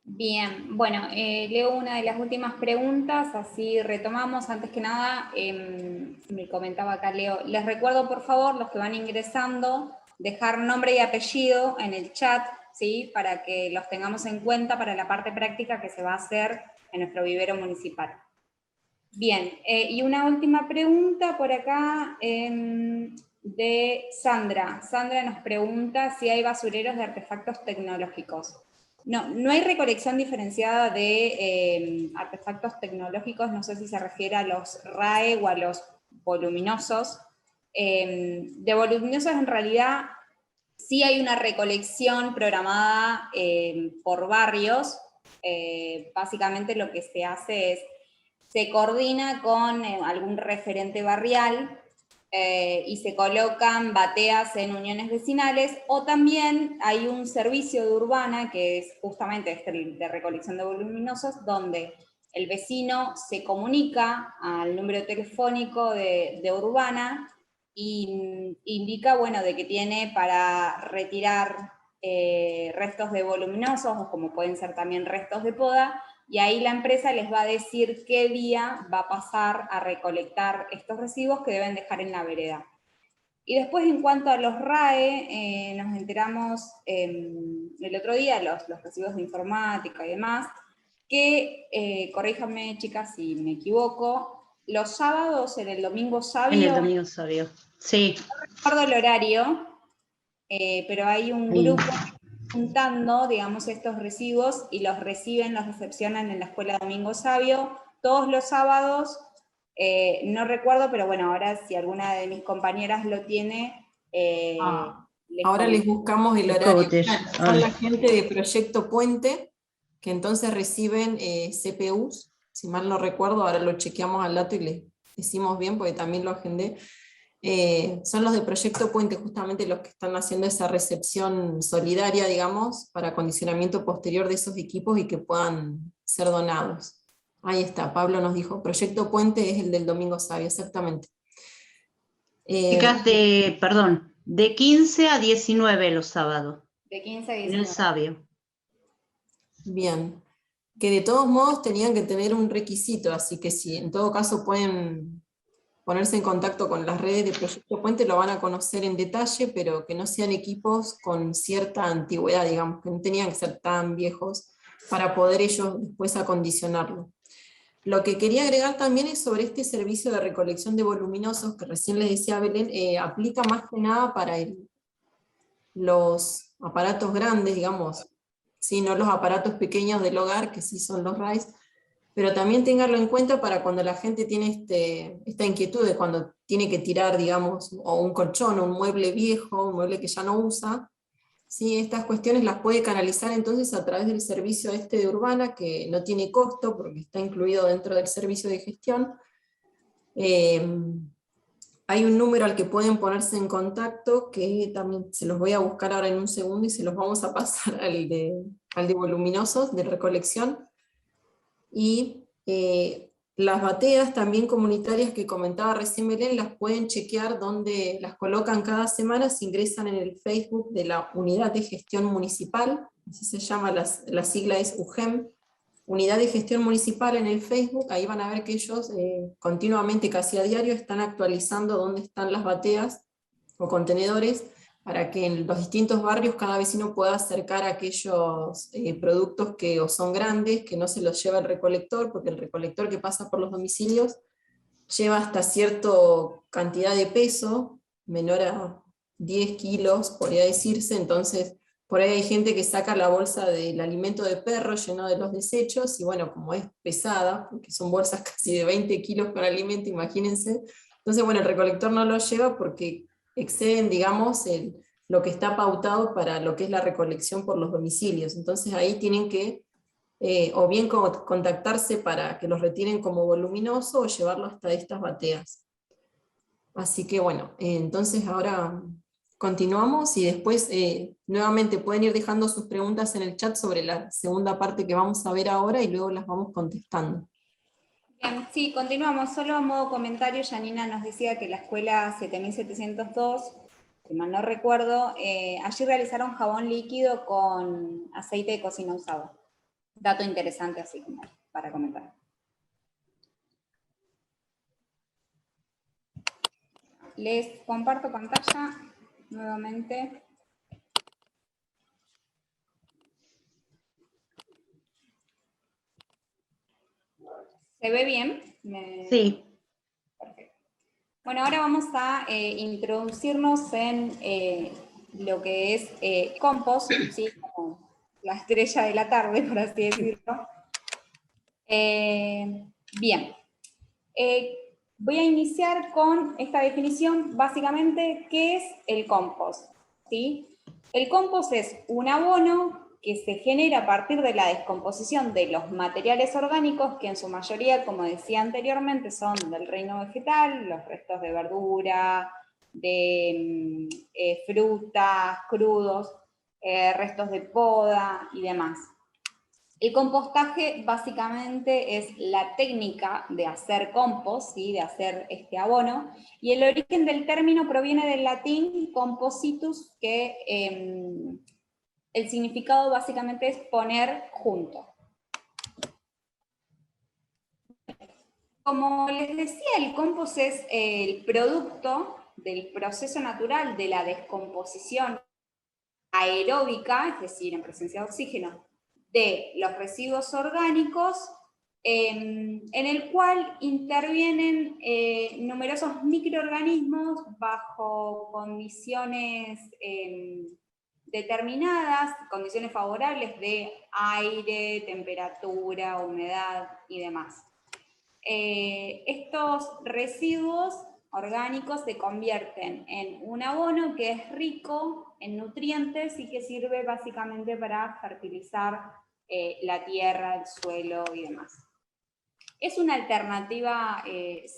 bien, bueno, leo una de las últimas preguntas, así retomamos. Antes que nada, me comentaba acá Leo, les recuerdo por favor, los que van ingresando, dejar nombre y apellido en el chat, ¿sí? Para que los tengamos en cuenta para la parte práctica que se va a hacer en nuestro vivero municipal. Bien, y una última pregunta por acá de Sandra. Sandra nos pregunta si hay basureros de artefactos tecnológicos. No, no hay recolección diferenciada de artefactos tecnológicos, no sé si se refiere a los RAE o a los voluminosos. De voluminosos en realidad sí hay una recolección programada por barrios. Básicamente lo que se hace es, se coordina con algún referente barrial y se colocan bateas en uniones vecinales, o también hay un servicio de Urbana, que es justamente de recolección de voluminosos, donde el vecino se comunica al número telefónico de Urbana y indica, bueno, de que tiene para retirar restos de voluminosos, o como pueden ser también restos de poda, y ahí la empresa les va a decir qué día va a pasar a recolectar estos residuos que deben dejar en la vereda. Y después, en cuanto a los RAE, nos enteramos el otro día, los residuos de informática y demás, que, corríjanme chicas si me equivoco, los sábados, en el domingo sabio. En el domingo sabio, sí. No recuerdo el horario, pero hay un grupo juntando, digamos, estos residuos y los reciben, los recepcionan en la Escuela Domingo Sabio todos los sábados. No recuerdo, pero bueno, ahora si alguna de mis compañeras lo tiene, Ahora les buscamos el horario. Son la gente de Proyecto Puente, que entonces reciben CPUs, si mal no recuerdo, ahora lo chequeamos al dato y les decimos bien, porque también lo agendé. Son los de Proyecto Puente justamente los que están haciendo esa recepción solidaria, digamos, para acondicionamiento posterior de esos equipos y que puedan ser donados. Ahí está, Pablo nos dijo, Proyecto Puente es el del Domingo Sabio, exactamente. Chicas, perdón, de 15 a 19 los sábados. De 15 a 19. En el Sabio. Bien. Que de todos modos tenían que tener un requisito, así que sí, en todo caso pueden ponerse en contacto con las redes de Proyecto Puente, lo van a conocer en detalle, pero que no sean equipos con cierta antigüedad, digamos, que no tenían que ser tan viejos para poder ellos después acondicionarlo. Lo que quería agregar también es sobre este servicio de recolección de voluminosos, que recién les decía Belén, aplica más que nada para los aparatos grandes, digamos, ¿sí? No los aparatos pequeños del hogar, que sí son los RAIS, pero también ténganlo en cuenta para cuando la gente tiene esta inquietud de cuando tiene que tirar, digamos, o un colchón, o un mueble viejo, un mueble que ya no usa, ¿sí? Estas cuestiones las puede canalizar entonces a través del servicio de Urbana, que no tiene costo porque está incluido dentro del servicio de gestión. Hay un número al que pueden ponerse en contacto, que también se los voy a buscar ahora en un segundo y se los vamos a pasar al de voluminosos, de recolección. Y las bateas también comunitarias que comentaba recién Belén, las pueden chequear donde las colocan cada semana, si ingresan en el Facebook de la Unidad de Gestión Municipal, así se llama, la sigla es UGEM, Unidad de Gestión Municipal en el Facebook. Ahí van a ver que ellos continuamente, casi a diario, están actualizando dónde están las bateas o contenedores, para que en los distintos barrios cada vecino pueda acercar aquellos productos que o son grandes, que no se los lleva el recolector, porque el recolector que pasa por los domicilios lleva hasta cierta cantidad de peso, menor a 10 kilos, podría decirse. Entonces por ahí hay gente que saca la bolsa del alimento de perro lleno de los desechos, y bueno, como es pesada, porque son bolsas casi de 20 kilos con alimento, imagínense, entonces bueno, el recolector no lo lleva porque exceden, digamos, lo que está pautado para lo que es la recolección por los domicilios. Entonces ahí tienen que o bien contactarse para que los retiren como voluminoso, o llevarlo hasta estas bateas. Así que bueno, entonces ahora continuamos, y después nuevamente pueden ir dejando sus preguntas en el chat sobre la segunda parte que vamos a ver ahora, y luego las vamos contestando. Bien, sí, continuamos. Solo a modo comentario, Janina nos decía que la escuela 7702, si mal no recuerdo, allí realizaron jabón líquido con aceite de cocina usado. Dato interesante así como para comentar. Les comparto pantalla nuevamente. ¿Se ve bien? Sí. Perfecto. Bueno, ahora vamos a introducirnos en lo que es compost, ¿sí? Como la estrella de la tarde, por así decirlo. Bien. Voy a iniciar con esta definición, básicamente, ¿qué es el compost? ¿Sí? El compost es un abono que se genera a partir de la descomposición de los materiales orgánicos, que en su mayoría, como decía anteriormente, son del reino vegetal, los restos de verdura, de frutas, crudos, restos de poda y demás. El compostaje básicamente es la técnica de hacer compost, ¿sí? De hacer este abono, y el origen del término proviene del latín compositus, que el significado básicamente es poner junto. Como les decía, el compost es el producto del proceso natural de la descomposición aeróbica, es decir, en presencia de oxígeno, de los residuos orgánicos, en el cual intervienen numerosos microorganismos bajo condiciones determinadas, condiciones favorables de aire, temperatura, humedad y demás. Estos residuos orgánicos se convierten en un abono que es rico en nutrientes y que sirve básicamente para fertilizar la tierra, el suelo y demás. Es una alternativa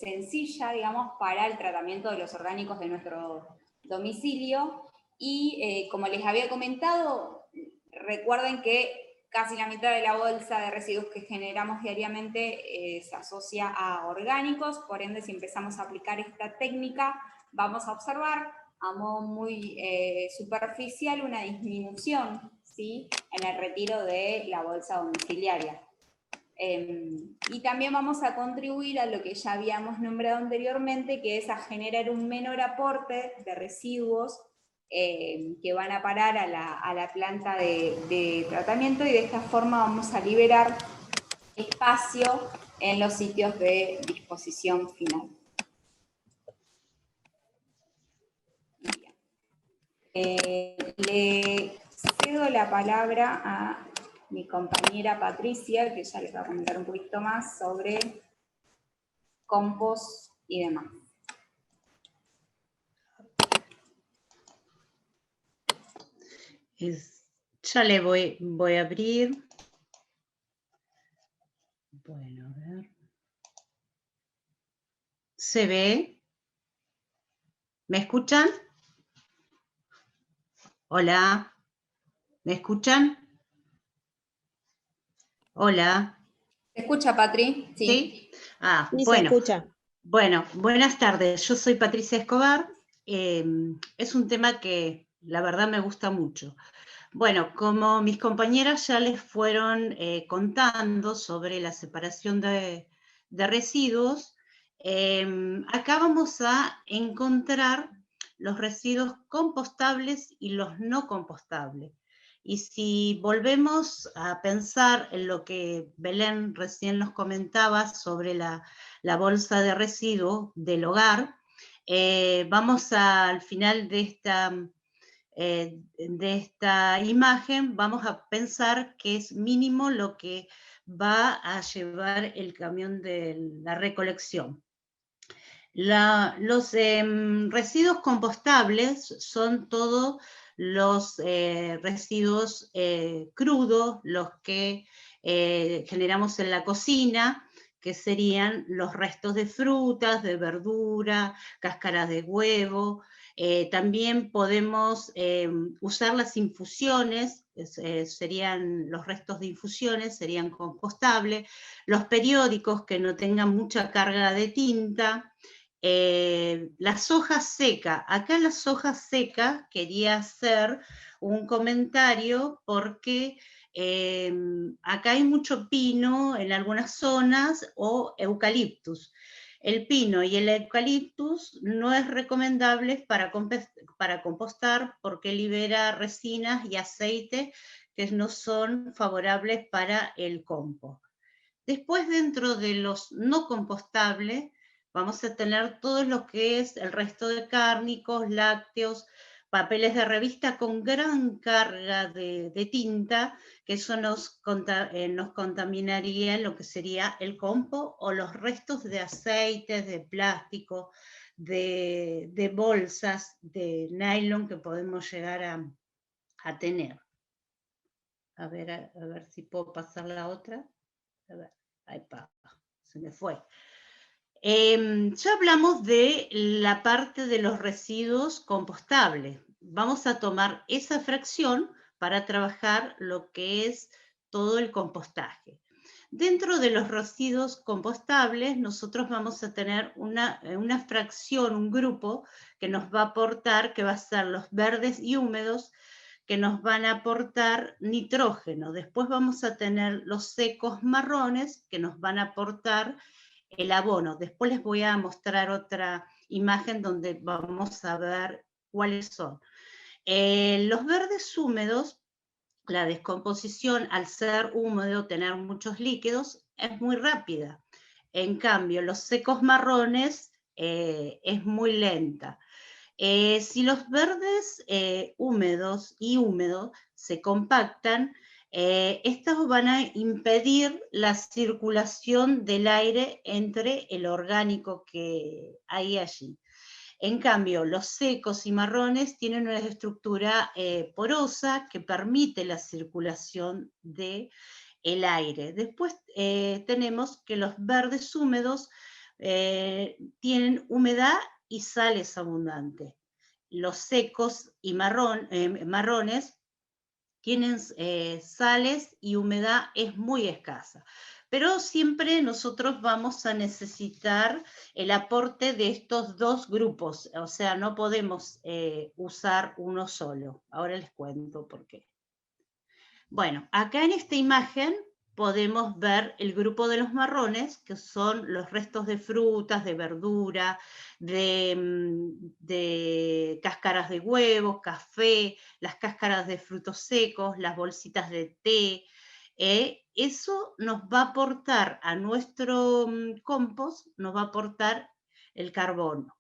sencilla, digamos, para el tratamiento de los orgánicos de nuestro domicilio, y como les había comentado, recuerden que casi la mitad de la bolsa de residuos que generamos diariamente se asocia a orgánicos. Por ende, si empezamos a aplicar esta técnica, vamos a observar a modo muy superficial una disminución, ¿sí? En el retiro de la bolsa domiciliaria. Y también vamos a contribuir a lo que ya habíamos nombrado anteriormente, que es a generar un menor aporte de residuos que van a parar a la planta de tratamiento, y de esta forma vamos a liberar espacio en los sitios de disposición final. Le cedo la palabra a mi compañera Patricia, que ya les va a comentar un poquito más sobre compost y demás. Ya le voy a abrir. Bueno, a ver. ¿Se ve? ¿Me escuchan? Hola. ¿Me escuchan? Hola. ¿Se escucha, Patri? Sí. ¿Sí? Ah, Sí, bueno. se escucha. Bueno, buenas tardes. Yo soy Patricia Escobar. Es un tema que la verdad me gusta mucho. Bueno, como mis compañeras ya les fueron contando sobre la separación de residuos, acá vamos a encontrar los residuos compostables y los no compostables. Y si volvemos a pensar en lo que Belén recién nos comentaba sobre la bolsa de residuos del hogar, vamos al final de esta imagen, vamos a pensar que es mínimo lo que va a llevar el camión de la recolección. Los residuos compostables son todos los residuos crudos, los que generamos en la cocina, que serían los restos de frutas, de verdura, cáscaras de huevo. También podemos usar las infusiones, serían los restos de infusiones, serían compostables. Los periódicos que no tengan mucha carga de tinta. Las hojas secas. Acá las hojas secas quería hacer un comentario porque acá hay mucho pino en algunas zonas o eucaliptus. El pino y el eucaliptus no es recomendable para compostar porque libera resinas y aceite que no son favorables para el compost. Después, dentro de los no compostables, vamos a tener todo lo que es el resto de cárnicos, lácteos, papeles de revista con gran carga de tinta, que eso nos contaminaría en lo que sería el compost o los restos de aceites, de plástico, de bolsas de nylon que podemos llegar a tener. A ver si puedo pasar la otra. A ver, ahí se me fue. Ya hablamos de la parte de los residuos compostables. Vamos a tomar esa fracción para trabajar lo que es todo el compostaje. Dentro de los residuos compostables, nosotros vamos a tener una fracción, un grupo que nos va a aportar, que va a ser los verdes y húmedos, que nos van a aportar nitrógeno. Después vamos a tener los secos marrones, que nos van a aportar el abono. Después les voy a mostrar otra imagen donde vamos a ver cuáles son. Los verdes húmedos, la descomposición al ser húmedo, tener muchos líquidos, es muy rápida. En cambio, los secos marrones es muy lenta. Si los verdes húmedos se compactan, estos van a impedir la circulación del aire entre el orgánico que hay allí. En cambio, los secos y marrones tienen una estructura porosa que permite la circulación del aire. Después tenemos que los verdes húmedos tienen humedad y sales abundantes. Los secos y marrones tienen sales y humedad es muy escasa. Pero siempre nosotros vamos a necesitar el aporte de estos dos grupos, o sea, no podemos usar uno solo. Ahora les cuento por qué. Bueno, acá en esta imagen podemos ver el grupo de los marrones, que son los restos de frutas, de verdura, de cáscaras de huevos, café, las cáscaras de frutos secos, las bolsitas de té. Eso nos va a aportar a nuestro compost, nos va a aportar el carbono.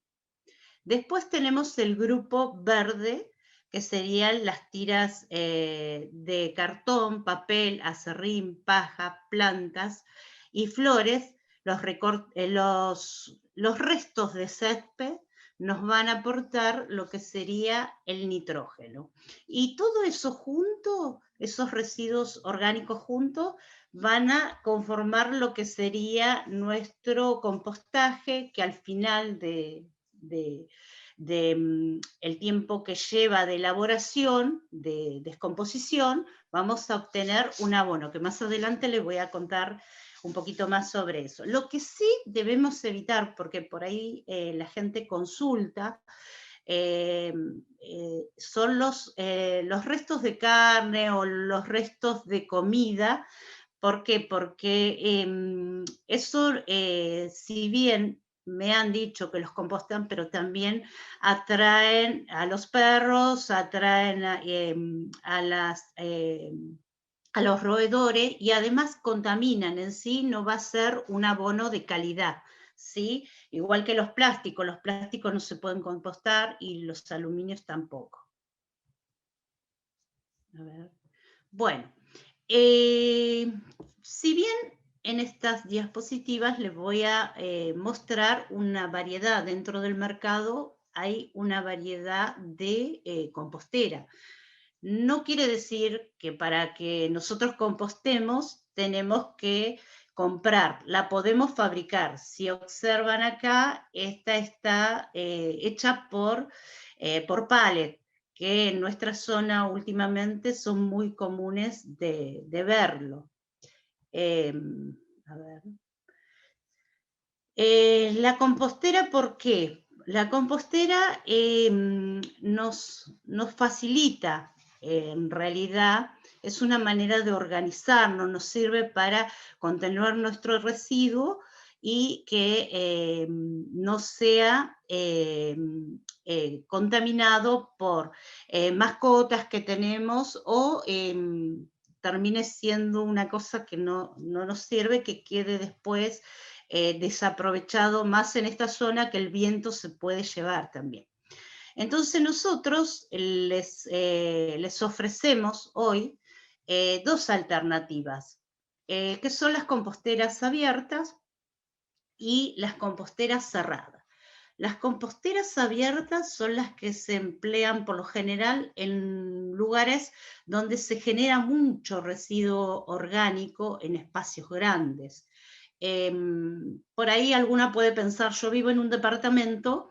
Después tenemos el grupo verde, que serían las tiras de cartón, papel, acerrín, paja, plantas y flores. Los restos de césped nos van a aportar lo que sería el nitrógeno. Y todo eso junto, esos residuos orgánicos juntos, van a conformar lo que sería nuestro compostaje, que al final el tiempo que lleva de elaboración, de descomposición, vamos a obtener un abono, que más adelante les voy a contar un poquito más sobre eso. Lo que sí debemos evitar, porque por ahí la gente consulta, son los restos de carne o los restos de comida. ¿Por qué? Porque eso, si bien me han dicho que los compostan, pero también atraen a los perros, atraen a los roedores y además contaminan. En sí no va a ser un abono de calidad, ¿sí? Igual que los plásticos no se pueden compostar y los aluminios tampoco. A ver. Bueno, si bien en estas diapositivas les voy a mostrar una variedad dentro del mercado, hay una variedad de compostera. No quiere decir que para que nosotros compostemos tenemos que comprar, la podemos fabricar. Si observan acá, esta está hecha por pallet, que en nuestra zona últimamente son muy comunes de verlo. A ver. La compostera, ¿por qué? La compostera nos facilita, en realidad, es una manera de organizarnos, nos sirve para contener nuestro residuo y que no sea contaminado por mascotas que tenemos o termine siendo una cosa que no nos sirve, que quede después desaprovechado más en esta zona, que el viento se puede llevar también. Entonces nosotros les ofrecemos hoy dos alternativas, que son las composteras abiertas y las composteras cerradas. Las composteras abiertas son las que se emplean por lo general en lugares donde se genera mucho residuo orgánico en espacios grandes. Por ahí alguna puede pensar, yo vivo en un departamento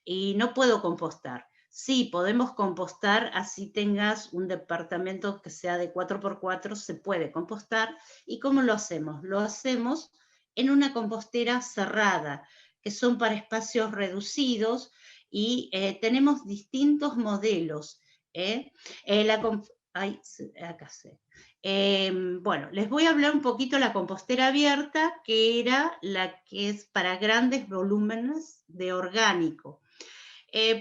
y no puedo compostar. Sí, podemos compostar, así tengas un departamento que sea de 4x4, se puede compostar. ¿Y cómo lo hacemos? Lo hacemos en una compostera cerrada, que son para espacios reducidos, y tenemos distintos modelos. Acá sé. Bueno, les voy a hablar un poquito de la compostera abierta, que era la que es para grandes volúmenes de orgánico.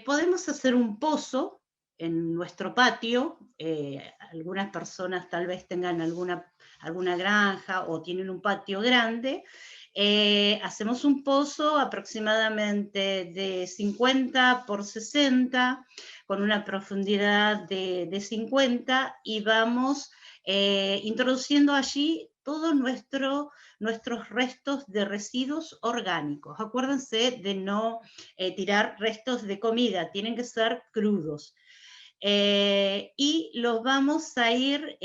Podemos hacer un pozo en nuestro patio. Algunas personas tal vez tengan alguna granja o tienen un patio grande. Hacemos un pozo aproximadamente de 50 por 60, con una profundidad de 50, y vamos introduciendo allí todos nuestros restos de residuos orgánicos. Acuérdense de no tirar restos de comida, tienen que ser crudos. Y los vamos a ir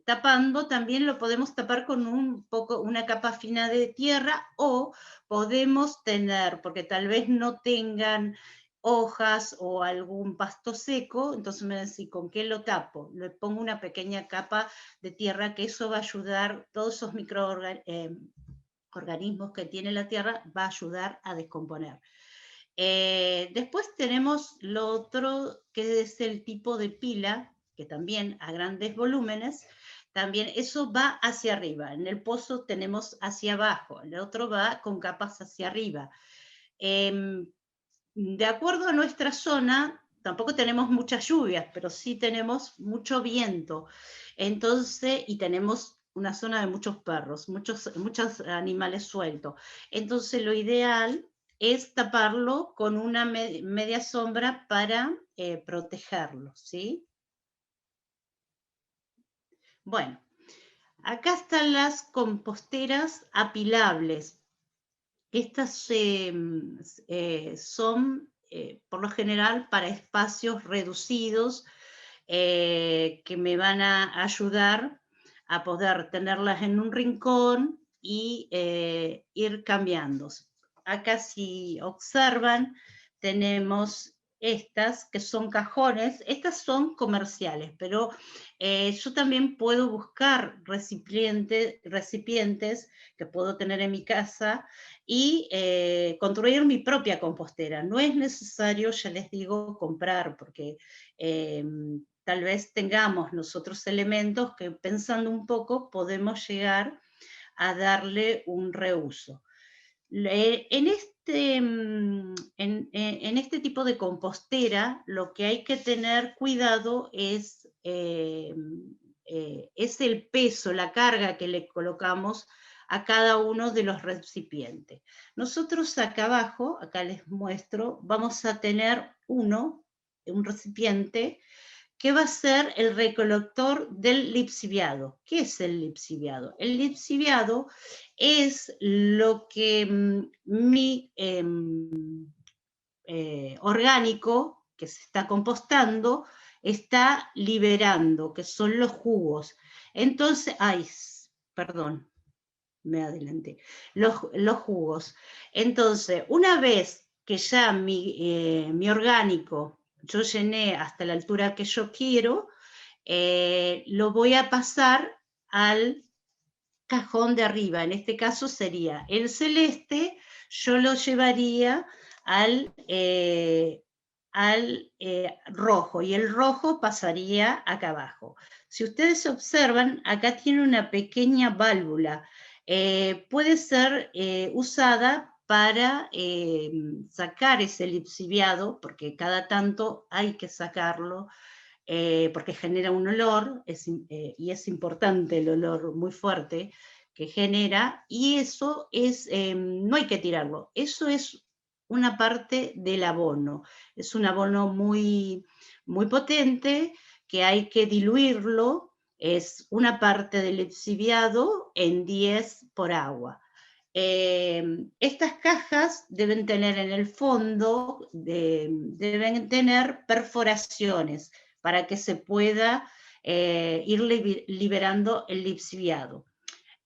tapando. También lo podemos tapar con una capa fina de tierra, o podemos tener, porque tal vez no tengan hojas o algún pasto seco, entonces me decís, ¿con qué lo tapo? Le pongo una pequeña capa de tierra, que eso va a ayudar, todos esos microorganismos que tiene la tierra, va a ayudar a descomponer. Después tenemos lo otro, que es el tipo de pila, que también a grandes volúmenes también eso va hacia arriba. En el pozo tenemos hacia abajo, el otro va con capas hacia arriba. De acuerdo a nuestra zona, tampoco tenemos muchas lluvias, pero sí tenemos mucho viento. Entonces, y tenemos una zona de muchos perros, muchos animales sueltos. Entonces, lo ideal es taparlo con una media sombra para protegerlo, ¿sí? Bueno, acá están las composteras apilables. Estas son, por lo general, para espacios reducidos que me van a ayudar a poder tenerlas en un rincón y ir cambiando. Acá, si observan, tenemos estas que son cajones. Estas son comerciales, pero yo también puedo buscar recipientes que puedo tener en mi casa y construir mi propia compostera. No es necesario, ya les digo, comprar, porque tal vez tengamos nosotros elementos que, pensando un poco, podemos llegar a darle un reuso. En este tipo de compostera, lo que hay que tener cuidado es el peso, la carga que le colocamos a cada uno de los recipientes. Nosotros acá abajo, acá les muestro, vamos a tener un recipiente que va a ser el recolector del lixiviado. ¿Qué es el lixiviado? El lixiviado es lo que mi orgánico que se está compostando está liberando, que son los jugos. Entonces, perdón, me adelanté, los jugos. Entonces, una vez que ya mi orgánico yo llené hasta la altura que yo quiero, lo voy a pasar al cajón de arriba. En este caso sería el celeste, yo lo llevaría al rojo, y el rojo pasaría acá abajo. Si ustedes observan, acá tiene una pequeña válvula. Puede ser usada para sacar ese lixiviado, porque cada tanto hay que sacarlo, porque genera un olor, y es importante el olor muy fuerte que genera, y eso es, no hay que tirarlo, eso es una parte del abono, es un abono muy, muy potente, que hay que diluirlo, es una parte del lixiviado en 10 por agua. Estas cajas deben tener en el fondo, deben tener perforaciones para que se pueda ir liberando el lixiviado.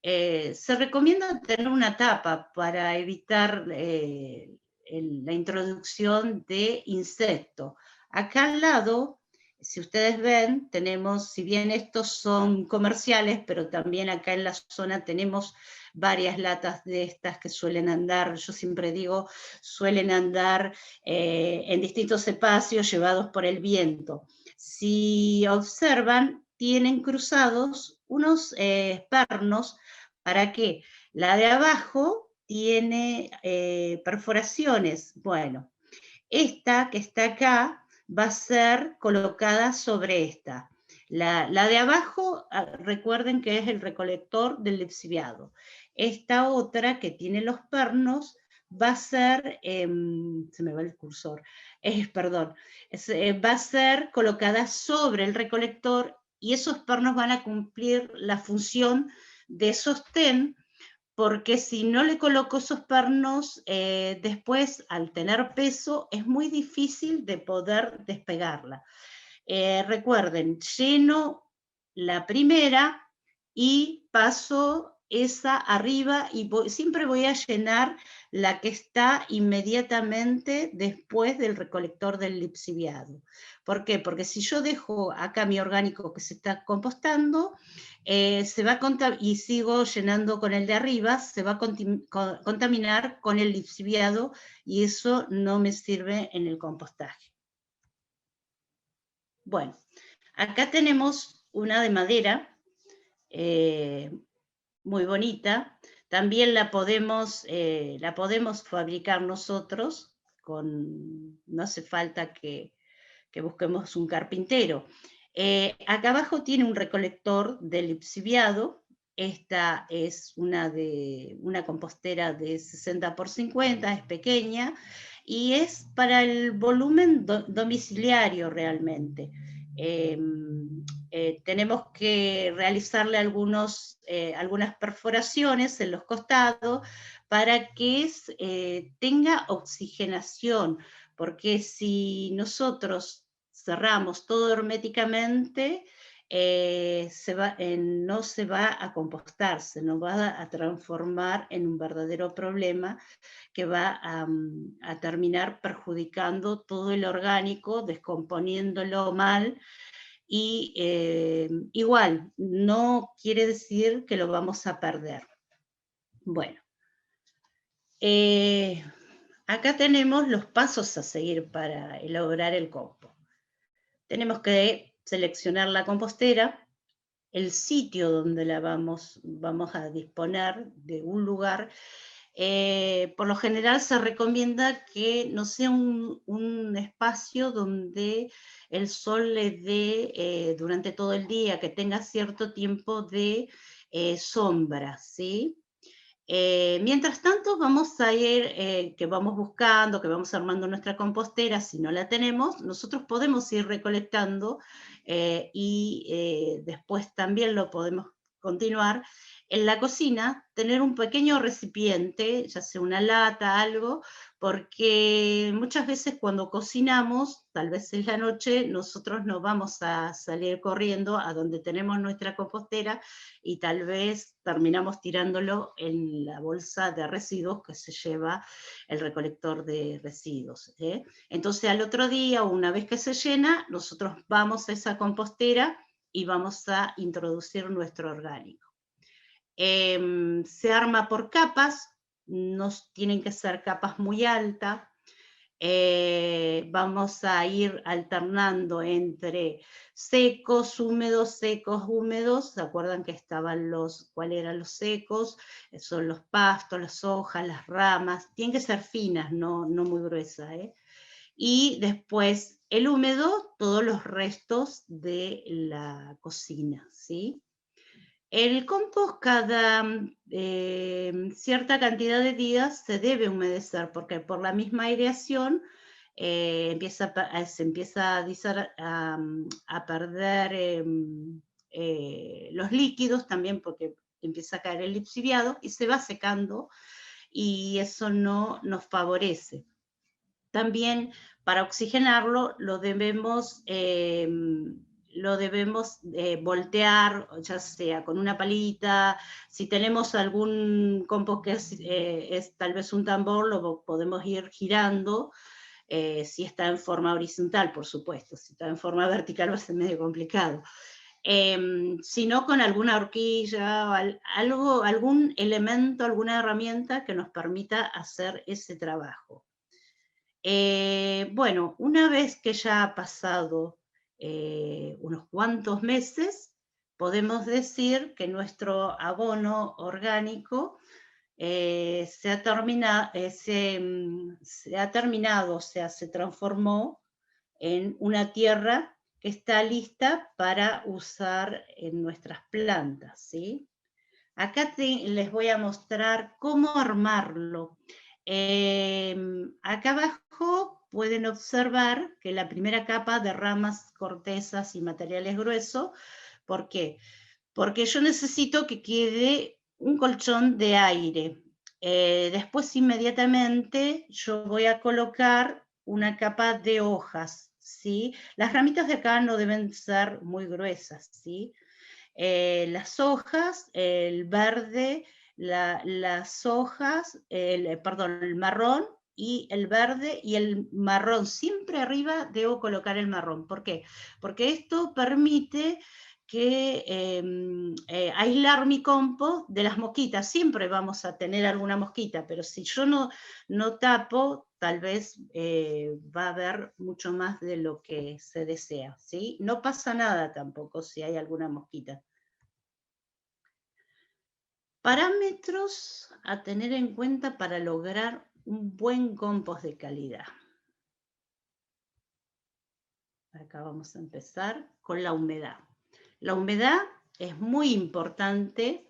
Se recomienda tener una tapa para evitar la introducción de insectos. Acá al lado, si ustedes ven, tenemos, si bien estos son comerciales, pero también acá en la zona tenemos varias latas de estas que suelen andar, yo siempre digo, suelen andar en distintos espacios llevados por el viento. Si observan, tienen cruzados unos pernos. ¿Para qué? La de abajo tiene perforaciones. Bueno, esta que está acá va a ser colocada sobre esta. La de abajo, recuerden que es el recolector del lixiviado. Esta otra que tiene los pernos va a ser, se me va el cursor, perdón, va a ser colocada sobre el recolector, y esos pernos van a cumplir la función de sostén, porque si no le coloco esos pernos, después al tener peso es muy difícil de poder despegarla. Recuerden, lleno la primera y paso esa arriba, y siempre voy a llenar la que está inmediatamente después del recolector del lixiviado. ¿Por qué? Porque si yo dejo acá mi orgánico que se está compostando, se va a y sigo llenando con el de arriba, se va a contaminar con el lixiviado, y eso no me sirve en el compostaje. Bueno, acá tenemos una de madera muy bonita. También la podemos fabricar nosotros, no hace falta que busquemos un carpintero. Acá abajo tiene un recolector de lixiviado. Esta es una compostera de 60 por 50, es pequeña, y es para el volumen domiciliario realmente. Tenemos que realizarle algunas perforaciones en los costados para que tenga oxigenación, porque si nosotros cerramos todo herméticamente, no se va a compostar, se nos va a transformar en un verdadero problema que va a terminar perjudicando todo el orgánico, descomponiéndolo mal. Y igual, no quiere decir que lo vamos a perder. Bueno, acá tenemos los pasos a seguir para elaborar el compost. Tenemos que seleccionar la compostera, el sitio donde la vamos a disponer de un lugar. Por lo general se recomienda que no sea un espacio donde el sol le dé durante todo el día, que tenga cierto tiempo de sombra, ¿sí? Mientras tanto vamos a ir, que vamos buscando, que vamos armando nuestra compostera. Si no la tenemos, nosotros podemos ir recolectando y después también lo podemos continuar. En la cocina, tener un pequeño recipiente, ya sea una lata, algo, porque muchas veces cuando cocinamos, tal vez es la noche, nosotros no vamos a salir corriendo a donde tenemos nuestra compostera y tal vez terminamos tirándolo en la bolsa de residuos que se lleva el recolector de residuos. Entonces al otro día, una vez que se llena, nosotros vamos a esa compostera y vamos a introducir nuestro orgánico. Se arma por capas, no tienen que ser capas muy altas. Vamos a ir alternando entre secos, húmedos, ¿se acuerdan que estaban cuáles eran los secos? Son los pastos, las hojas, las ramas, tienen que ser finas, no muy gruesas, Y después el húmedo, todos los restos de la cocina, ¿sí? El compost cada cierta cantidad de días se debe humedecer, porque por la misma aireación se empieza a perder los líquidos también, porque empieza a caer el lixiviado y se va secando, y eso no nos favorece. También para oxigenarlo lo debemos voltear, ya sea con una palita. Si tenemos algún compost que es tal vez un tambor, lo podemos ir girando, si está en forma horizontal, por supuesto. Si está en forma vertical va a ser medio complicado. Si no, con alguna horquilla, algún elemento, alguna herramienta que nos permita hacer ese trabajo. Bueno, una vez que ya ha pasado unos cuantos meses, podemos decir que nuestro abono orgánico se ha terminado, o sea, se transformó en una tierra que está lista para usar en nuestras plantas, ¿sí? Acá les voy a mostrar cómo armarlo. Acá abajo pueden observar que la primera capa de ramas, cortezas y materiales gruesos. ¿Por qué? Porque yo necesito que quede un colchón de aire. Después inmediatamente yo voy a colocar una capa de hojas, ¿sí? Las ramitas de acá no deben ser muy gruesas, ¿sí? Las hojas, el verde, las hojas, el marrón y el verde y el marrón. Siempre arriba debo colocar el marrón. ¿Por qué? Porque esto permite aislar mi compost de las mosquitas. Siempre vamos a tener alguna mosquita, pero si yo no tapo, tal vez va a haber mucho más de lo que se desea, ¿sí? No pasa nada tampoco si hay alguna mosquita. Parámetros a tener en cuenta para lograr un buen compost de calidad. Acá vamos a empezar con la humedad. La humedad es muy importante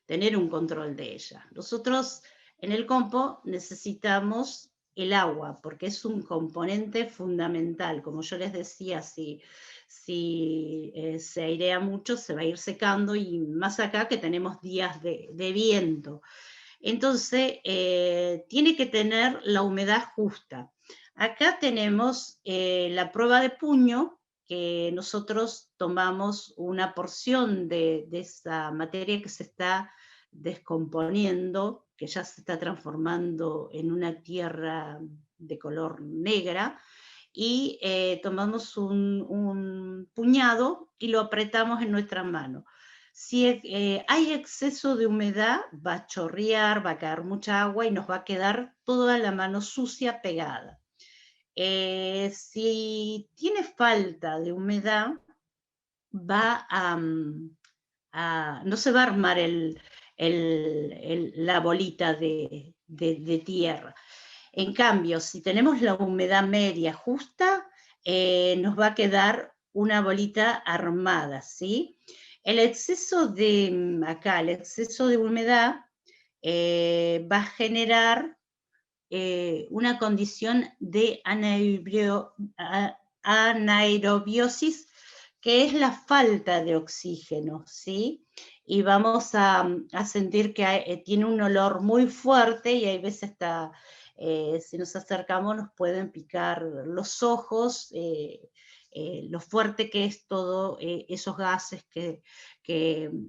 tener un control de ella. Nosotros en el compost necesitamos el agua, porque es un componente fundamental. Como yo les decía, si se airea mucho, se va a ir secando, y más acá que tenemos días de viento. Entonces, tiene que tener la humedad justa. Acá tenemos la prueba de puño, que nosotros tomamos una porción de esa materia que se está descomponiendo, que ya se está transformando en una tierra de color negra, y tomamos un puñado y lo apretamos en nuestra mano. Si hay exceso de humedad, va a chorrear, va a caer mucha agua y nos va a quedar toda la mano sucia pegada. Si tiene falta de humedad, no se va a armar la bolita de tierra. En cambio, si tenemos la humedad media justa, nos va a quedar una bolita armada, ¿sí? El exceso de humedad va a generar una condición de anaerobiosis, que es la falta de oxígeno, ¿sí? Y vamos a sentir que tiene un olor muy fuerte, y hay veces hasta, si nos acercamos, nos pueden picar los ojos, lo fuerte que es todo esos gases que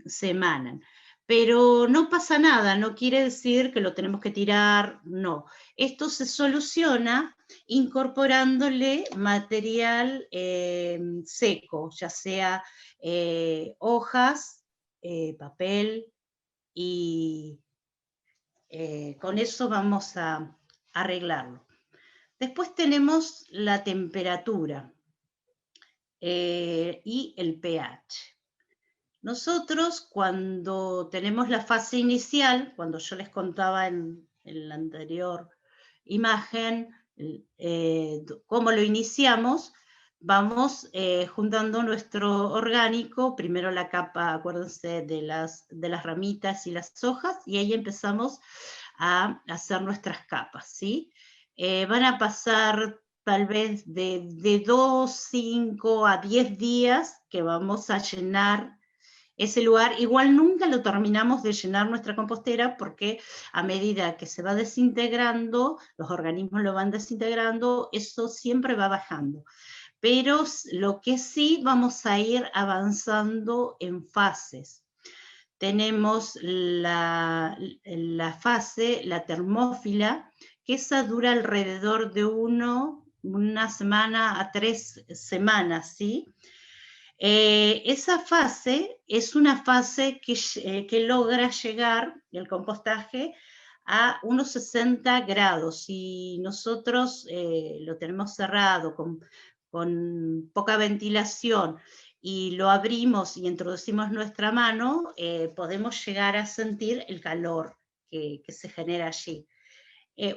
se emanan. Pero no pasa nada, no quiere decir que lo tenemos que tirar, no. Esto se soluciona incorporándole material seco, ya sea hojas, papel, y con eso vamos a arreglarlo. Después tenemos la temperatura y el pH. Nosotros, cuando tenemos la fase inicial, cuando yo les contaba en la anterior imagen cómo lo iniciamos, vamos juntando nuestro orgánico, primero la capa, acuérdense, de las ramitas y las hojas, y ahí empezamos a hacer nuestras capas, ¿sí? Van a pasar tal vez de 2, 5 a 10 días que vamos a llenar ese lugar. Igual nunca lo terminamos de llenar nuestra compostera, porque a medida que se va desintegrando, los organismos lo van desintegrando, eso siempre va bajando. Pero lo que sí, vamos a ir avanzando en fases. Tenemos la fase, la termófila, que esa dura alrededor de una semana a 3 semanas, ¿sí? Esa fase es una fase que logra llegar, el compostaje, a unos 60 grados. Si nosotros lo tenemos cerrado, con poca ventilación, y lo abrimos y introducimos nuestra mano, podemos llegar a sentir el calor que se genera allí.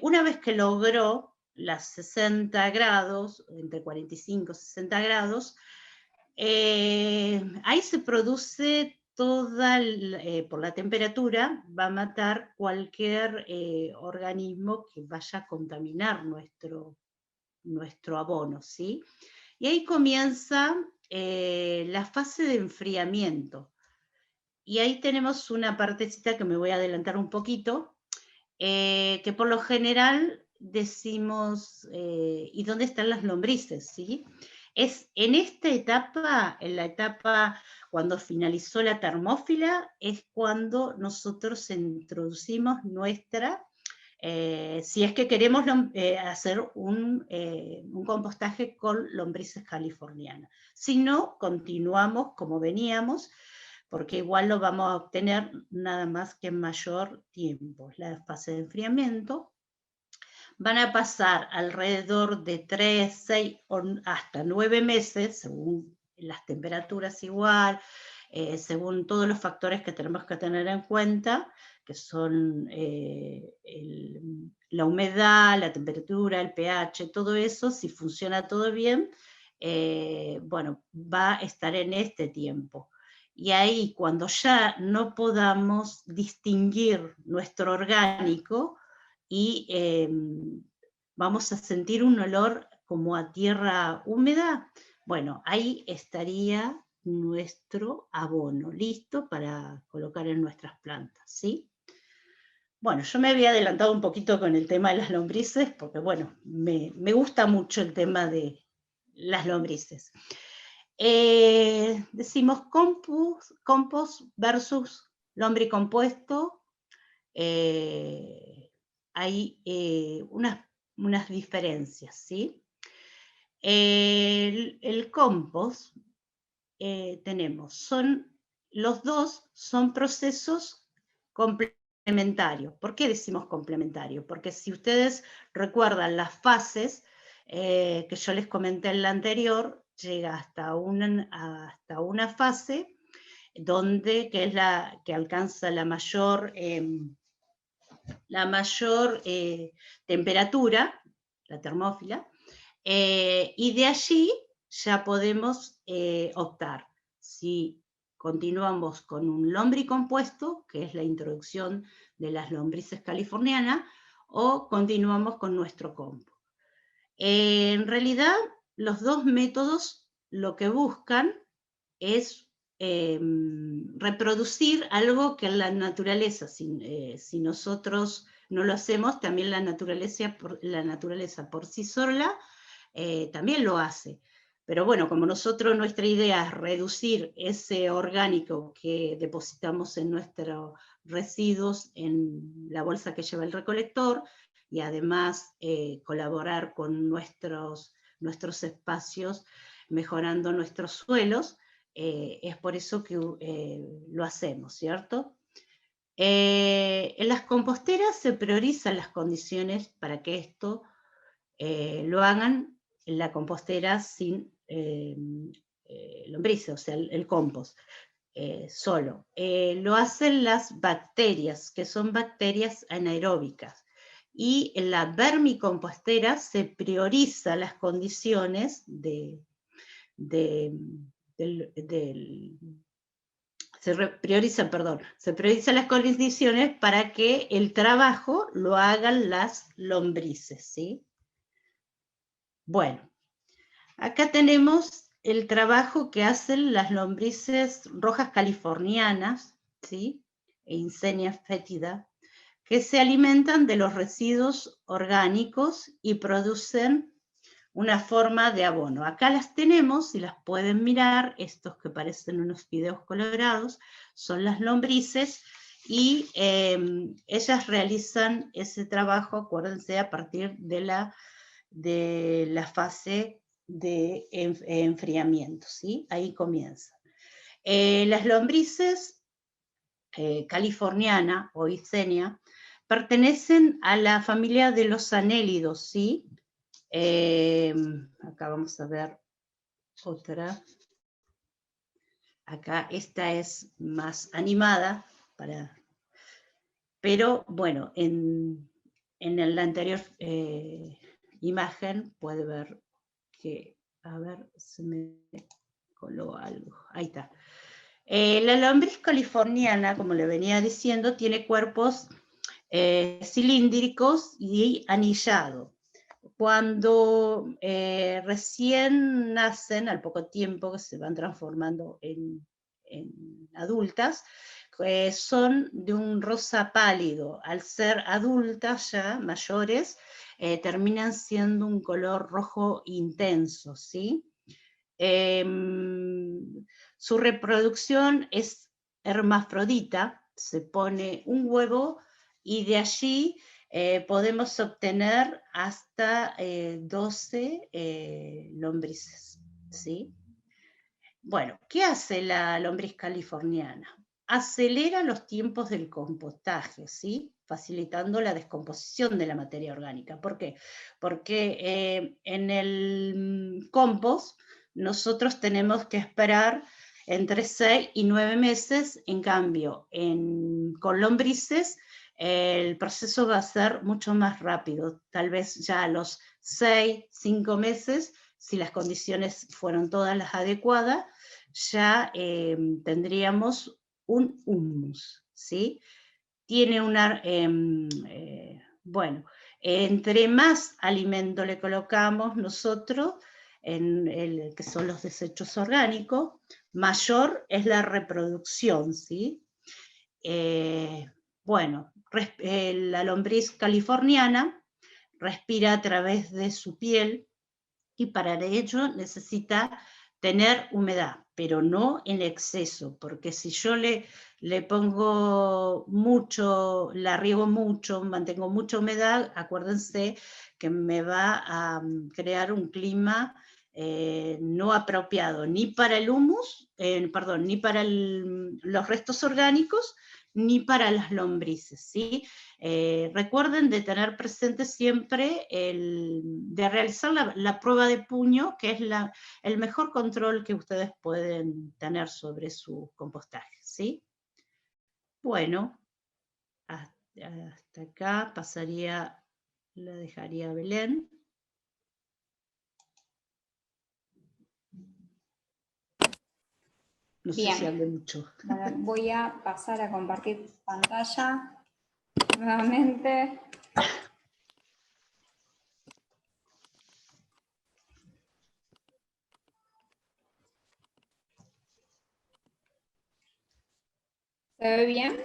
Una vez que logró las 60 grados, entre 45 y 60 grados, ahí se produce por la temperatura, va a matar cualquier organismo que vaya a contaminar nuestro abono, ¿sí? Y ahí comienza la fase de enfriamiento. Y ahí tenemos una partecita que me voy a adelantar un poquito, que por lo general decimos, ¿y dónde están las lombrices? ¿Sí? Es en esta etapa, en la etapa cuando finalizó la termófila, es cuando nosotros introducimos nuestra, si es que queremos hacer un compostaje con lombrices californianas. Si no, continuamos como veníamos, porque igual lo vamos a obtener nada más que en mayor tiempo. La fase de enfriamiento van a pasar alrededor de 3, 6 hasta 9 meses, según las temperaturas igual, según todos los factores que tenemos que tener en cuenta, que son la humedad, la temperatura, el pH, todo eso, si funciona todo bien, bueno, va a estar en este tiempo. Y ahí, cuando ya no podamos distinguir nuestro orgánico y vamos a sentir un olor como a tierra húmeda, bueno, ahí estaría nuestro abono listo para colocar en nuestras plantas, ¿sí? Bueno, yo me había adelantado un poquito con el tema de las lombrices, porque bueno, me gusta mucho el tema de las lombrices. Decimos compost versus lombricompuesto. Hay unas diferencias, ¿sí? El compost los dos son procesos complementarios. ¿Por qué decimos complementario? Porque si ustedes recuerdan las fases que yo les comenté en la anterior, llega hasta una fase que es la que alcanza la mayor temperatura, la termófila, y de allí ya podemos optar si continuamos con un lombricompuesto, que es la introducción de las lombrices californianas, o continuamos con nuestro compost. En realidad, los dos métodos lo que buscan es reproducir algo que en la naturaleza, si nosotros no lo hacemos, también la naturaleza por sí sola también lo hace. Pero bueno, como nuestra idea es reducir ese orgánico que depositamos en nuestros residuos en la bolsa que lleva el recolector, y además colaborar con nuestros espacios, mejorando nuestros suelos, es por eso que lo hacemos, ¿cierto? En las composteras se priorizan las condiciones para que esto lo hagan en la compostera sin lombrices, o sea, el compost solo. Lo hacen las bacterias, que son bacterias anaeróbicas. Y en la vermicompostera se prioriza las condiciones se priorizan las condiciones para que el trabajo lo hagan las lombrices, ¿sí? Bueno, acá tenemos el trabajo que hacen las lombrices rojas californianas, ¿sí? E Insenia fétida, que se alimentan de los residuos orgánicos y producen una forma de abono. Acá las tenemos, y las pueden mirar, estos que parecen unos fideos colorados, son las lombrices, y ellas realizan ese trabajo, acuérdense, a partir de la fase de enfriamiento, ¿sí? Ahí comienza. Las lombrices californiana o Icenia pertenecen a la familia de los anélidos, ¿sí? Acá vamos a ver otra. Acá esta es más animada, pero bueno, en la anterior imagen puede ver que, a ver, se me coló algo, ahí está. La lombriz californiana, como le venía diciendo, tiene cuerpos cilíndricos y anillado. Cuando recién nacen, al poco tiempo que se van transformando en adultas, son de un rosa pálido. Al ser adultas ya, mayores, terminan siendo un color rojo intenso, ¿sí? Su reproducción es hermafrodita, se pone un huevo y de allí podemos obtener hasta 12 lombrices, ¿sí? Bueno, ¿qué hace la lombriz californiana? Acelera los tiempos del compostaje, ¿sí? Facilitando la descomposición de la materia orgánica. ¿Por qué? Porque en el compost nosotros tenemos que esperar entre 6 y 9 meses. En cambio, con lombrices el proceso va a ser mucho más rápido, tal vez ya a los 6, 5 meses, si las condiciones fueron todas las adecuadas, ya tendríamos un humus, ¿sí? Tiene una, bueno, entre más alimento le colocamos nosotros, que son los desechos orgánicos, mayor es la reproducción, ¿sí? Bueno, la lombriz californiana respira a través de su piel y para ello necesita tener humedad, pero no en exceso, porque si yo le pongo mucho, la riego mucho, mantengo mucha humedad, acuérdense que me va a crear un clima no apropiado ni para el humus, perdón, ni para los restos orgánicos, ni para las lombrices, ¿sí? Recuerden de tener presente siempre de realizar la prueba de puño, que es el mejor control que ustedes pueden tener sobre su compostaje, ¿sí? Bueno, hasta acá la dejaría a Belén. No sé si hablé mucho. Bueno, voy a pasar a compartir pantalla nuevamente. ¿Se ve bien?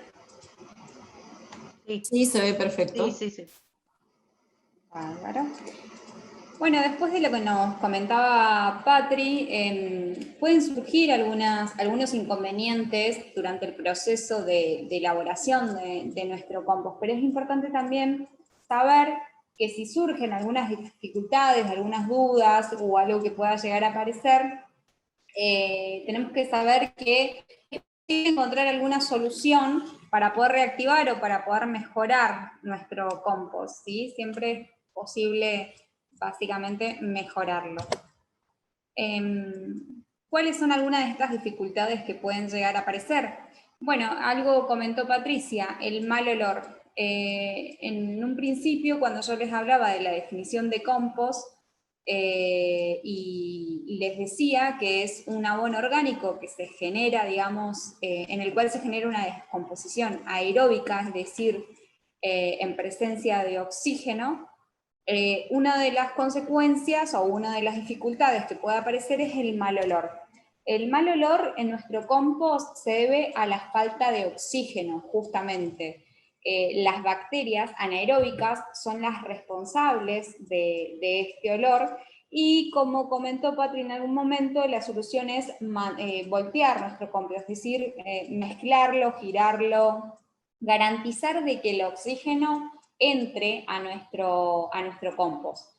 Sí, se ve perfecto. Sí. Bárbaro. Bueno, después de lo que nos comentaba Patri, pueden surgir algunos inconvenientes durante el proceso de elaboración de nuestro compost, pero es importante también saber que si surgen algunas dificultades, algunas dudas o algo que pueda llegar a aparecer, tenemos que saber que hay que encontrar alguna solución para poder reactivar o para poder mejorar nuestro compost, ¿sí? Siempre es posible básicamente mejorarlo. ¿Cuáles son algunas de estas dificultades que pueden llegar a aparecer? Bueno, algo comentó Patricia, el mal olor. En un principio, cuando yo les hablaba de la definición de compost, y les decía que es un abono orgánico que se genera, digamos, en el cual se genera una descomposición aeróbica, es decir, en presencia de oxígeno, una de las consecuencias o una de las dificultades que puede aparecer es el mal olor. El mal olor en nuestro compost se debe a la falta de oxígeno, justamente. Las bacterias anaeróbicas son las responsables de este olor y como comentó Patri en algún momento, la solución es voltear nuestro compost, es decir, mezclarlo, girarlo, garantizar de que el oxígeno entre a nuestro compost.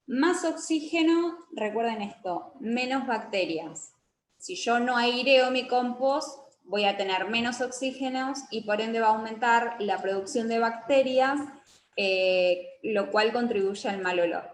Más oxígeno, recuerden esto, menos bacterias. Si yo no aireo mi compost, voy a tener menos oxígenos y por ende va a aumentar la producción de bacterias, lo cual contribuye al mal olor.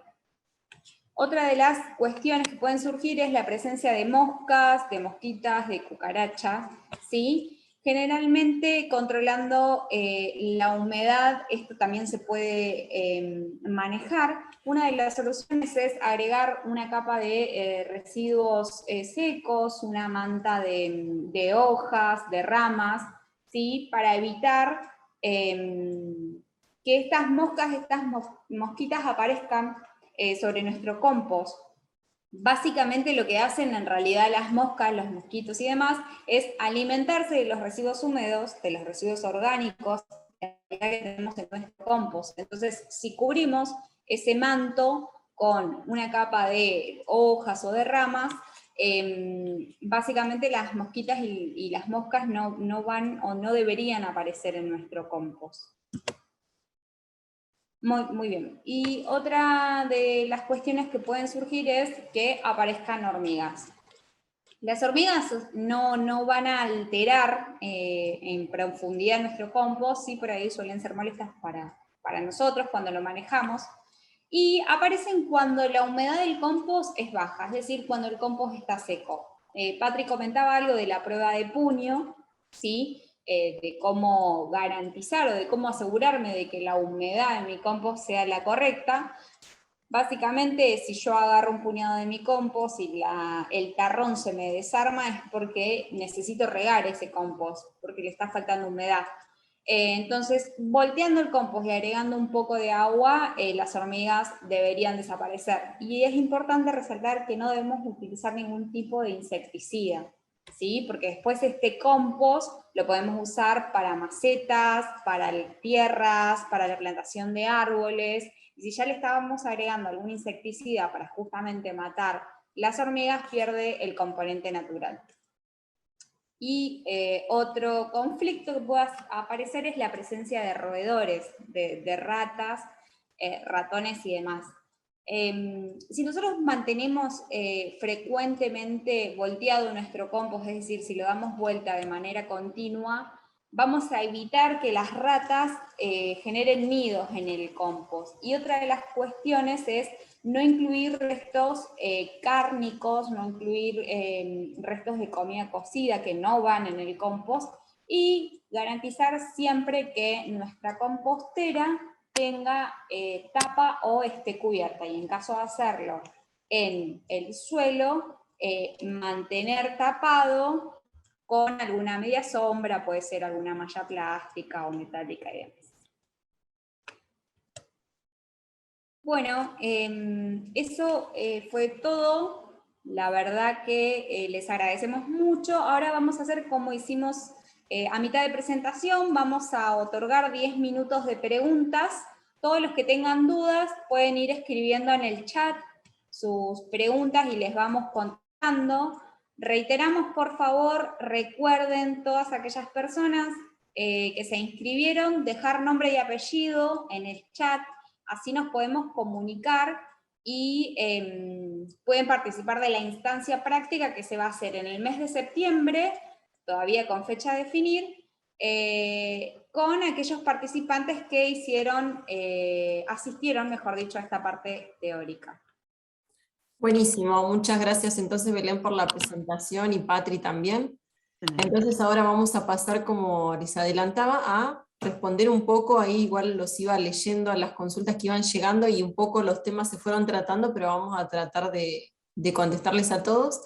Otra de las cuestiones que pueden surgir es la presencia de moscas, de mosquitas, de cucarachas, ¿sí? Generalmente controlando la humedad, esto también se puede manejar. Una de las soluciones es agregar una capa de residuos secos, una manta de hojas, de ramas, ¿sí? Para evitar que estas moscas, estas mosquitas aparezcan sobre nuestro compost. Básicamente lo que hacen en realidad las moscas, los mosquitos y demás, es alimentarse de los residuos húmedos, de los residuos orgánicos que tenemos en nuestro compost. Entonces, si cubrimos ese manto con una capa de hojas o de ramas, básicamente las mosquitas y las moscas no van o no deberían aparecer en nuestro compost. Muy bien. Y otra de las cuestiones que pueden surgir es que aparezcan hormigas. Las hormigas no van a alterar en profundidad nuestro compost, sí, por ahí suelen ser molestas para nosotros cuando lo manejamos. Y aparecen cuando la humedad del compost es baja, es decir, cuando el compost está seco. Patri comentaba algo de la prueba de puño, ¿sí? De cómo garantizar o de cómo asegurarme de que la humedad en mi compost sea la correcta. Básicamente, si yo agarro un puñado de mi compost y el tarrón se me desarma, es porque necesito regar ese compost, porque le está faltando humedad. Entonces, volteando el compost y agregando un poco de agua, las hormigas deberían desaparecer. Y es importante resaltar que no debemos utilizar ningún tipo de insecticida, ¿sí? Porque después este compost lo podemos usar para macetas, para tierras, para la plantación de árboles. Y si ya le estábamos agregando algún insecticida para justamente matar las hormigas, pierde el componente natural. Y otro conflicto que pueda aparecer es la presencia de roedores, de ratas, ratones y demás. Si nosotros mantenemos frecuentemente volteado nuestro compost, es decir, si lo damos vuelta de manera continua, vamos a evitar que las ratas generen nidos en el compost. Y otra de las cuestiones es no incluir restos cárnicos, no incluir restos de comida cocida que no van en el compost, y garantizar siempre que nuestra compostera tenga tapa o esté cubierta, y en caso de hacerlo en el suelo, mantener tapado con alguna media sombra, puede ser alguna malla plástica o metálica y demás. Bueno, eso fue todo. La verdad que les agradecemos mucho. Ahora vamos a hacer como hicimos a mitad de presentación, vamos a otorgar 10 minutos de preguntas. Todos los que tengan dudas pueden ir escribiendo en el chat sus preguntas y les vamos contestando. Reiteramos, por favor, recuerden todas aquellas personas que se inscribieron, dejar nombre y apellido en el chat, así nos podemos comunicar y pueden participar de la instancia práctica que se va a hacer en el mes de septiembre, todavía con fecha a definir, con aquellos participantes que asistieron, mejor dicho, a esta parte teórica. Buenísimo, muchas gracias entonces Belén por la presentación y Patri también. Entonces ahora vamos a pasar, como les adelantaba, a responder un poco, ahí igual los iba leyendo a las consultas que iban llegando y un poco los temas se fueron tratando, pero vamos a tratar de contestarles a todos.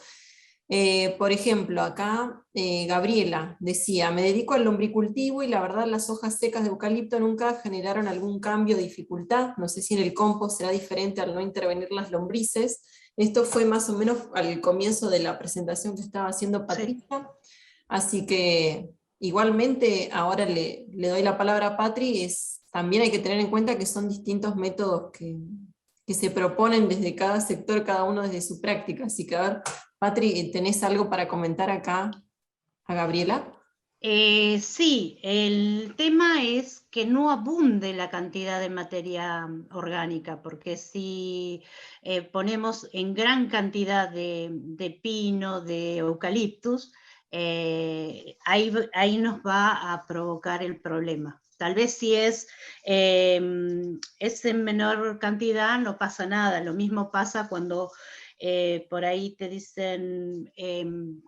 Por ejemplo, acá Gabriela decía, me dedico al lombricultivo y la verdad las hojas secas de eucalipto nunca generaron algún cambio o dificultad, no sé si en el compost será diferente al no intervenir las lombrices. Esto fue más o menos al comienzo de la presentación que estaba haciendo Patricia. Sí. Así que igualmente ahora le doy la palabra a Patri, también hay que tener en cuenta que son distintos métodos que se proponen desde cada sector, cada uno desde su práctica. Así que a ver, Patri, ¿tenés algo para comentar acá a Gabriela? Sí, el tema es que no abunde la cantidad de materia orgánica, porque si ponemos en gran cantidad de pino, de eucaliptus, ahí nos va a provocar el problema. Tal vez si es en menor cantidad no pasa nada, lo mismo pasa cuando por ahí te dicen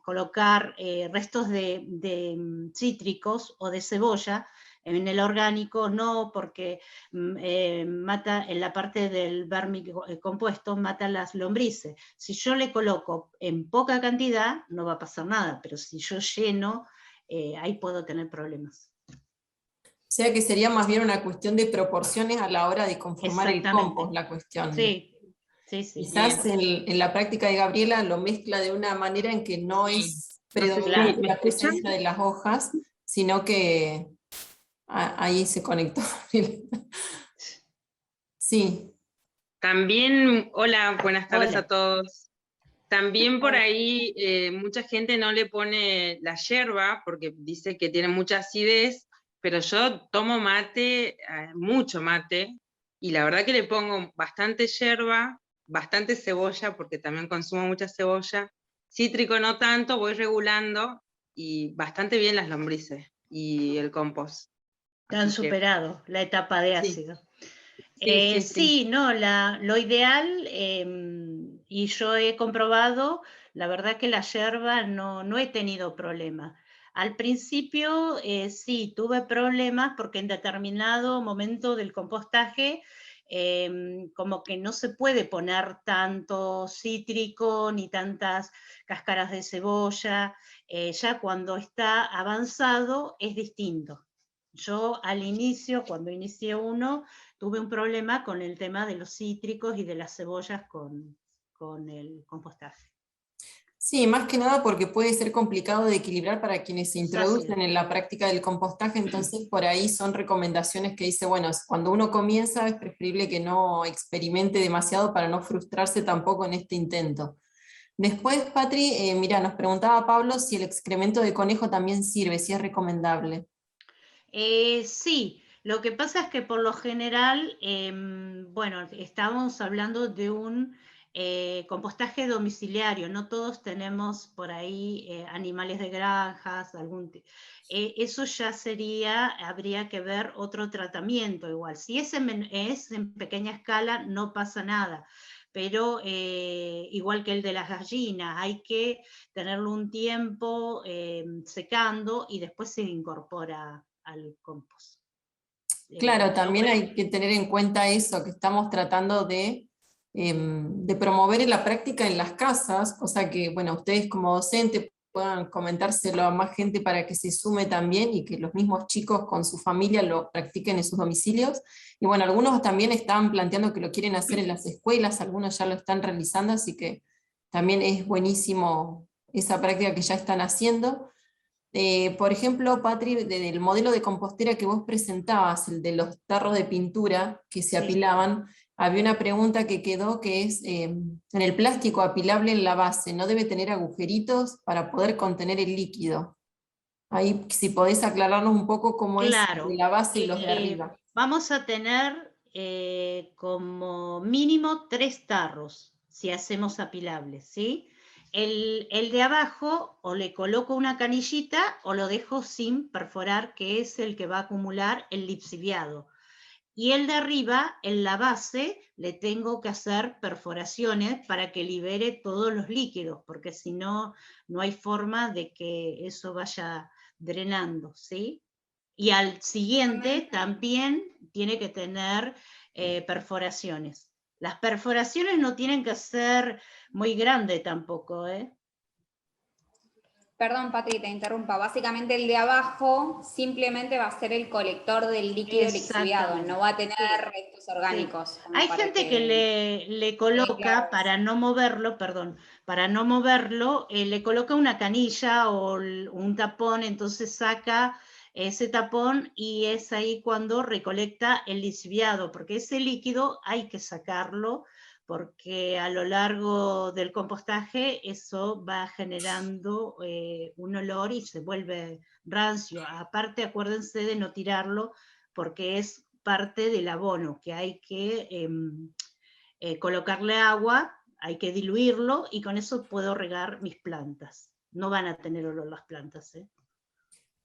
colocar restos de cítricos o de cebolla en el orgánico, no, porque mata en la parte del vermicompuesto, mata las lombrices. Si yo le coloco en poca cantidad, no va a pasar nada, pero si yo lleno, ahí puedo tener problemas. O sea que sería más bien una cuestión de proporciones a la hora de conformar el compost, la cuestión. Sí, sí, sí. Quizás en la práctica de Gabriela lo mezcla de una manera en que no es predominante la presencia de las hojas, sino que ahí se conectó. Sí. También, hola, buenas tardes a todos. También por ahí mucha gente no le pone la yerba porque dice que tiene mucha acidez, pero yo tomo mate, mucho mate, y la verdad que le pongo bastante yerba, bastante cebolla, porque también consumo mucha cebolla, cítrico no tanto, voy regulando, y bastante bien las lombrices y el compost. Han superado la etapa de ácido. Sí. No, lo ideal, y yo he comprobado la verdad que la yerba no he tenido problema. Al principio sí, tuve problemas porque en determinado momento del compostaje como que no se puede poner tanto cítrico ni tantas cáscaras de cebolla. Ya cuando está avanzado es distinto. Yo al inicio, cuando inicié uno, tuve un problema con el tema de los cítricos y de las cebollas con el compostaje. Sí, más que nada porque puede ser complicado de equilibrar para quienes se introducen en la práctica del compostaje, entonces por ahí son recomendaciones que dice, bueno, cuando uno comienza es preferible que no experimente demasiado para no frustrarse tampoco en este intento. Después, Patri, mira, nos preguntaba Pablo si el excremento de conejo también sirve, si es recomendable. Sí, lo que pasa es que por lo general, bueno, estábamos hablando de un compostaje domiciliario, no todos tenemos por ahí animales de granjas, eso ya sería, habría que ver otro tratamiento igual. Si es en pequeña escala, no pasa nada, pero igual que el de las gallinas, hay que tenerlo un tiempo secando y después se incorpora al compost. Claro, también hay que tener en cuenta eso, que estamos tratando de promover en la práctica en las casas, cosa que, bueno, ustedes como docentes puedan comentárselo a más gente para que se sume también y que los mismos chicos con su familia lo practiquen en sus domicilios. Y bueno, algunos también están planteando que lo quieren hacer en las escuelas, algunos ya lo están realizando, así que también es buenísimo esa práctica que ya están haciendo. Por ejemplo, Patri, del modelo de compostera que vos presentabas, el de los tarros de pintura que se apilaban, había una pregunta que quedó que es, en el plástico apilable en la base, ¿no debe tener agujeritos para poder contener el líquido? Ahí, si podés aclararnos un poco cómo es de la base y los de arriba. Vamos a tener como mínimo 3 tarros, si hacemos apilables, ¿sí? El de abajo o le coloco una canillita o lo dejo sin perforar, que es el que va a acumular el lixiviado. Y el de arriba, en la base, le tengo que hacer perforaciones para que libere todos los líquidos, porque si no, no hay forma de que eso vaya drenando, ¿sí? Y al siguiente también tiene que tener perforaciones. Las perforaciones no tienen que ser muy grandes tampoco, ¿eh? Perdón, Patri, te interrumpa. Básicamente el de abajo simplemente va a ser el colector del líquido lixiviado, no va a tener restos orgánicos. Sí. Hay gente que le coloca, para no moverlo, le coloca una canilla o un tapón, entonces saca ese tapón y es ahí cuando recolecta el lixiviado, porque ese líquido hay que sacarlo porque a lo largo del compostaje eso va generando un olor y se vuelve rancio. Aparte, acuérdense de no tirarlo porque es parte del abono, que hay que colocarle agua, hay que diluirlo y con eso puedo regar mis plantas. No van a tener olor las plantas, ¿eh?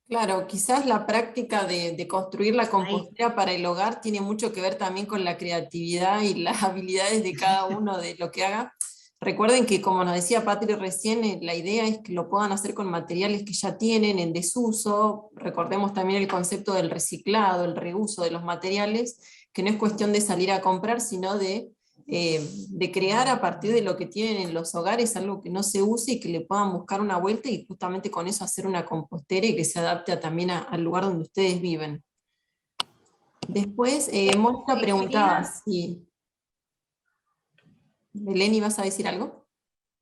Claro, quizás la práctica de construir la compostera para el hogar tiene mucho que ver también con la creatividad y las habilidades de cada uno de lo que haga. Recuerden que, como nos decía Patri recién, la idea es que lo puedan hacer con materiales que ya tienen en desuso. Recordemos también el concepto del reciclado, el reuso de los materiales, que no es cuestión de salir a comprar, sino de crear a partir de lo que tienen en los hogares algo que no se use y que le puedan buscar una vuelta y justamente con eso hacer una compostera y que se adapte también al lugar donde ustedes viven. Después, Mónica preguntaba si... Belén, ¿ibas a decir algo?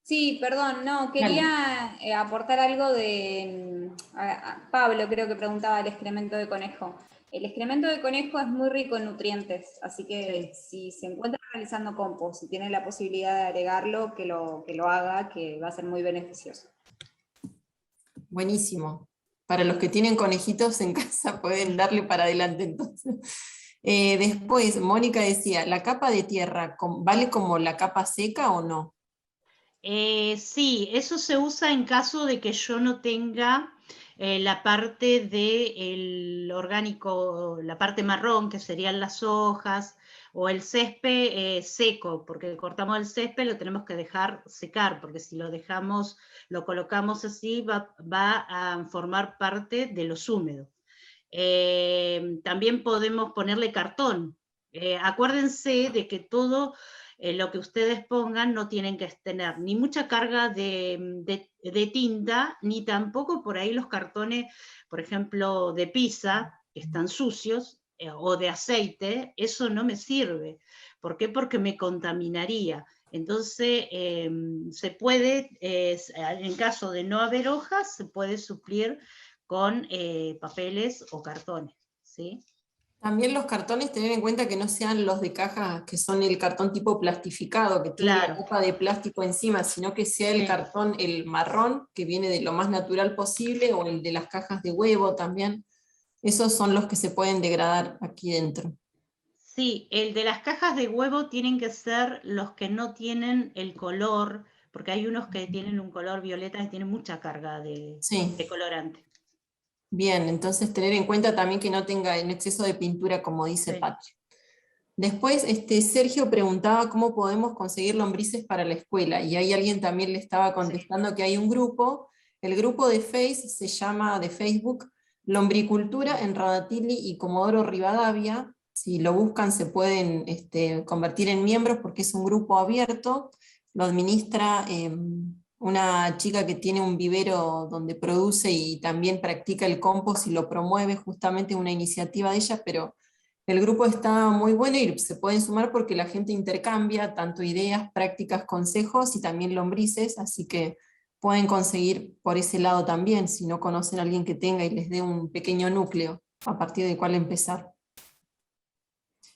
Sí, perdón, no, quería aportar algo de Pablo, creo que preguntaba el excremento de conejo. El excremento de conejo es muy rico en nutrientes, así que si se encuentra realizando compost, si tiene la posibilidad de agregarlo, que lo haga, que va a ser muy beneficioso. Buenísimo. Para los que tienen conejitos en casa pueden darle para adelante entonces. Después, Mónica decía, ¿la capa de tierra vale como la capa seca o no? Sí, eso se usa en caso de que yo no tenga la parte del orgánico, la parte marrón, que serían las hojas, o el césped seco, porque cortamos el césped, lo tenemos que dejar secar, porque si lo dejamos, lo colocamos así, va a formar parte de los húmedos. También podemos ponerle cartón. Acuérdense de que todo lo que ustedes pongan no tienen que tener ni mucha carga de tinta, ni tampoco por ahí los cartones, por ejemplo, de pizza, que están sucios, o de aceite, eso no me sirve. ¿Por qué? Porque me contaminaría. Entonces, se puede, en caso de no haber hojas, se puede suplir con papeles o cartones, ¿sí? También los cartones, tener en cuenta que no sean los de caja, que son el cartón tipo plastificado, que tiene la Claro. capa de plástico encima, sino que sea el Sí. cartón, el marrón, que viene de lo más natural posible, o el de las cajas de huevo también. Esos son los que se pueden degradar aquí dentro. Sí, el de las cajas de huevo tienen que ser los que no tienen el color, porque hay unos que tienen un color violeta y tienen mucha carga de Sí. colorante. Bien, entonces tener en cuenta también que no tenga en exceso de pintura, como dice Sí. Patria. Después, Sergio preguntaba cómo podemos conseguir lombrices para la escuela, y ahí alguien también le estaba contestando que hay un grupo, el grupo de se llama, de Facebook, Lombricultura en Radatili y Comodoro Rivadavia. Si lo buscan se pueden convertir en miembros porque es un grupo abierto, lo administra una chica que tiene un vivero donde produce y también practica el compost y lo promueve, justamente una iniciativa de ella, pero el grupo está muy bueno y se pueden sumar porque la gente intercambia tanto ideas, prácticas, consejos y también lombrices, así que pueden conseguir por ese lado también, si no conocen a alguien que tenga y les dé un pequeño núcleo a partir del cual empezar.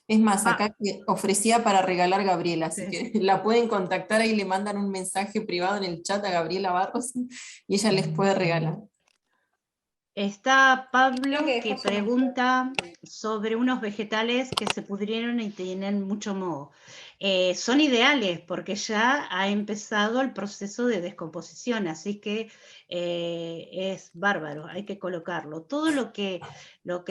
Es más, Ah, acá ofrecía para regalar Gabriela, así sí. que la pueden contactar ahí, le mandan un mensaje privado en el chat a Gabriela Barros y ella les puede regalar. Está Creo Pablo que que dejó su mensaje. pregunta sobre unos vegetales que se pudrieron y tienen mucho moho. Son ideales porque ya ha empezado el proceso de descomposición, así que es bárbaro, hay que colocarlo. Todo lo que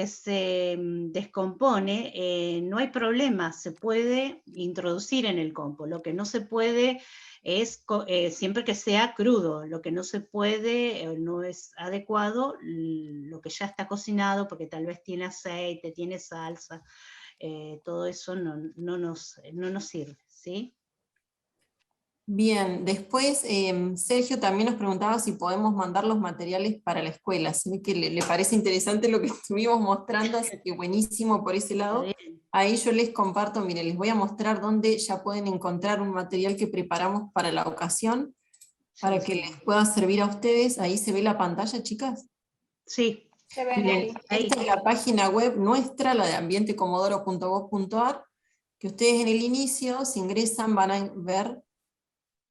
se descompone, no hay problema, se puede introducir en el compost. Lo que no se puede es siempre que sea crudo, lo que no se puede, no es adecuado, lo que ya está cocinado, porque tal vez tiene aceite, tiene salsa, todo eso no nos sirve, ¿sí? Bien, después Sergio también nos preguntaba si podemos mandar los materiales para la escuela. Se ve que le parece interesante lo que estuvimos mostrando, así que buenísimo por ese Está lado. bien. Ahí yo les comparto, miren, les voy a mostrar dónde ya pueden encontrar un material que preparamos para la ocasión, para que les pueda servir a ustedes. Ahí se ve la pantalla, chicas. Sí, Se ven Miren, ahí. esta es la página web nuestra, la de ambientecomodoro.gov.ar, que ustedes en el inicio, si ingresan, van a ver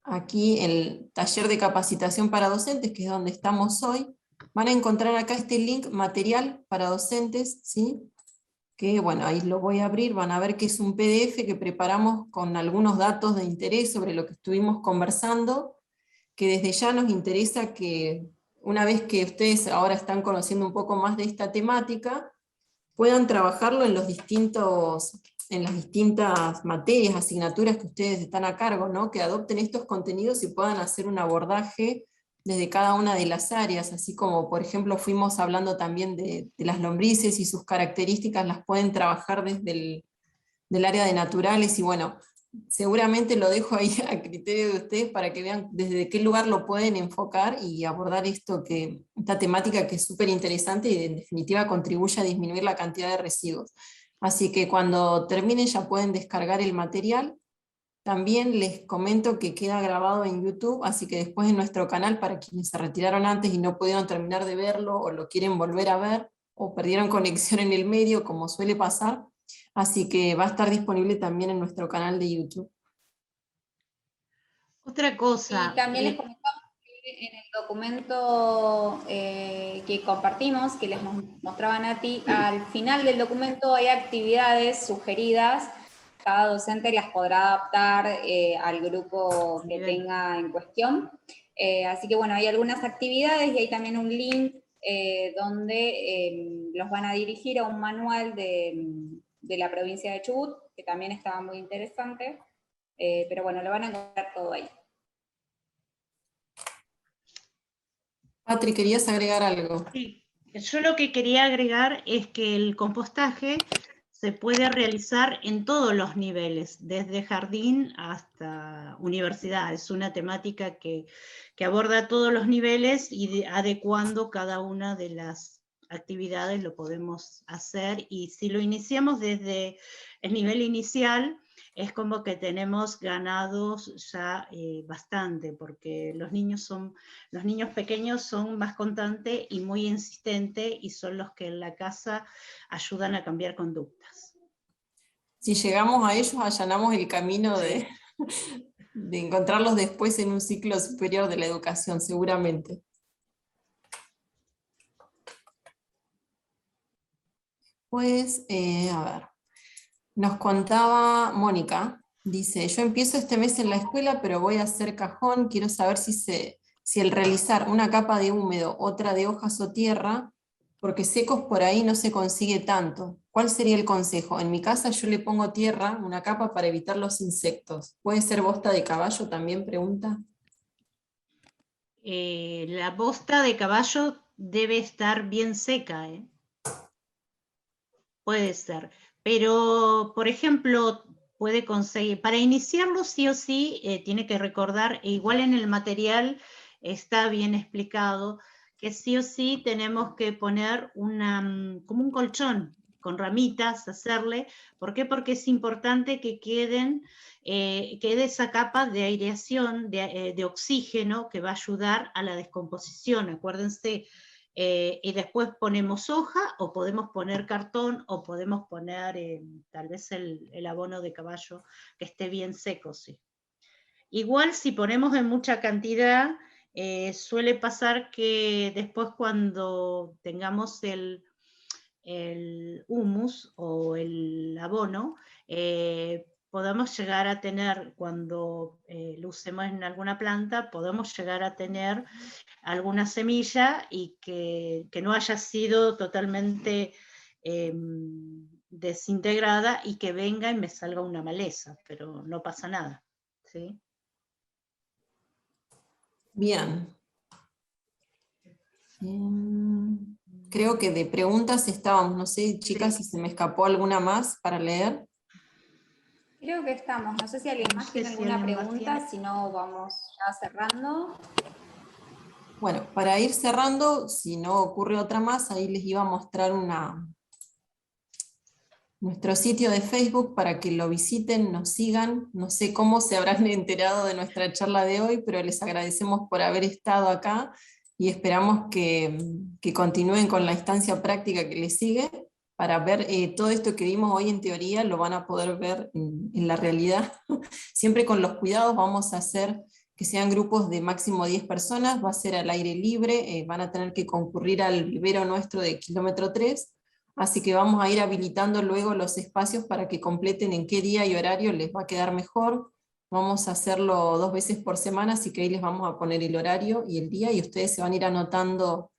aquí el taller de capacitación para docentes, que es donde estamos hoy. Van a encontrar acá este link, material para docentes, ¿sí? Que bueno, ahí lo voy a abrir, van a ver que es un PDF que preparamos con algunos datos de interés sobre lo que estuvimos conversando, que desde ya nos interesa que una vez que ustedes ahora están conociendo un poco más de esta temática, puedan trabajarlo en en las distintas materias, asignaturas que ustedes están a cargo, ¿no? Que adopten estos contenidos y puedan hacer un abordaje desde cada una de las áreas, así como por ejemplo fuimos hablando también de las lombrices y sus características, las pueden trabajar desde del área de naturales y bueno, seguramente lo dejo ahí a criterio de ustedes para que vean desde qué lugar lo pueden enfocar y abordar esta temática que es súper interesante y en definitiva contribuye a disminuir la cantidad de residuos. Así que cuando terminen ya pueden descargar el material. También les comento que queda grabado en YouTube, así que después en nuestro canal, para quienes se retiraron antes y no pudieron terminar de verlo o lo quieren volver a ver, o perdieron conexión en el medio, como suele pasar, así que va a estar disponible también en nuestro canal de YouTube. Otra cosa. Y también les comentamos que en el documento que compartimos, que les mostraba Nati, al final del documento hay actividades sugeridas. Cada docente las podrá adaptar al grupo que tenga en cuestión. Así que bueno, hay algunas actividades y hay también un link donde los van a dirigir a un manual de la provincia de Chubut, que también estaba muy interesante, pero bueno, lo van a encontrar todo ahí. Patri, ¿querías agregar algo? Sí, yo lo que quería agregar es que el compostaje se puede realizar en todos los niveles, desde jardín hasta universidad. Es una temática que aborda todos los niveles y adecuando cada una de las actividades lo podemos hacer. Y si lo iniciamos desde el nivel inicial, es como que tenemos ganados ya bastante, porque los niños pequeños son más constantes y muy insistentes, y son los que en la casa ayudan a cambiar conductas. Si llegamos a ellos, allanamos el camino de encontrarlos después en un ciclo superior de la educación, seguramente. Pues, a ver, nos contaba Mónica, dice, yo empiezo este mes en la escuela, pero voy a hacer cajón, quiero saber si el realizar una capa de húmedo, otra de hojas o tierra, porque secos por ahí no se consigue tanto. ¿Cuál sería el consejo? En mi casa yo le pongo tierra, una capa para evitar los insectos. ¿Puede ser bosta de caballo también? Pregunta. La bosta de caballo debe estar bien seca, ¿eh? Puede ser. Pero, por ejemplo, puede conseguir, para iniciarlo sí o sí, tiene que recordar, igual en el material está bien explicado, que sí o sí tenemos que poner como un colchón con ramitas, hacerle. ¿Por qué? Porque es importante que quede esa capa de aireación, de oxígeno, que va a ayudar a la descomposición. Acuérdense, y después ponemos hoja, o podemos poner cartón, o podemos poner tal vez el abono de caballo que esté bien seco, sí. Igual si ponemos en mucha cantidad, suele pasar que después cuando tengamos el humus o el abono, podemos llegar a tener, cuando lo usemos en alguna planta, podemos llegar a tener alguna semilla y que no haya sido totalmente desintegrada, y que venga y me salga una maleza, pero no pasa nada, ¿sí? Bien. Creo que de preguntas estábamos, no sé, chicas, si se me escapó alguna más para leer. Creo que estamos. No sé si alguien más tiene alguna pregunta, si no vamos ya cerrando. Bueno, para ir cerrando, si no ocurre otra más, ahí les iba a mostrar nuestro sitio de Facebook para que lo visiten, nos sigan. No sé cómo se habrán enterado de nuestra charla de hoy, pero les agradecemos por haber estado acá y esperamos que continúen con la instancia práctica que les sigue. Para ver todo esto que vimos hoy en teoría, lo van a poder ver en la realidad. Siempre con los cuidados vamos a hacer que sean grupos de máximo 10 personas, va a ser al aire libre, van a tener que concurrir al vivero nuestro de kilómetro 3, así que vamos a ir habilitando luego los espacios para que completen en qué día y horario les va a quedar mejor. Vamos a hacerlo 2 veces por semana, así que ahí les vamos a poner el horario y el día, y ustedes se van a ir anotando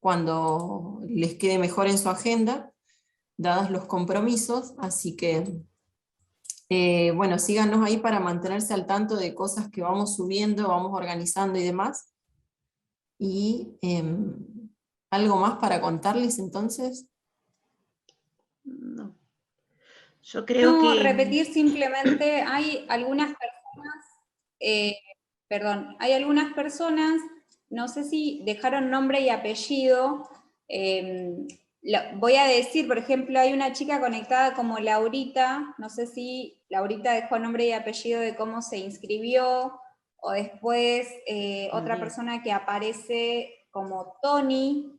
cuando les quede mejor en su agenda, dados los compromisos, así que bueno, síganos ahí para mantenerse al tanto de cosas que vamos subiendo, vamos organizando y demás. Y ¿algo más para contarles entonces? No. Yo creo que... repetir simplemente, hay algunas personas, no sé si dejaron nombre y apellido. Voy a decir, por ejemplo, hay una chica conectada como Laurita, no sé si Laurita dejó nombre y apellido de cómo se inscribió, o después otra persona que aparece como Tony,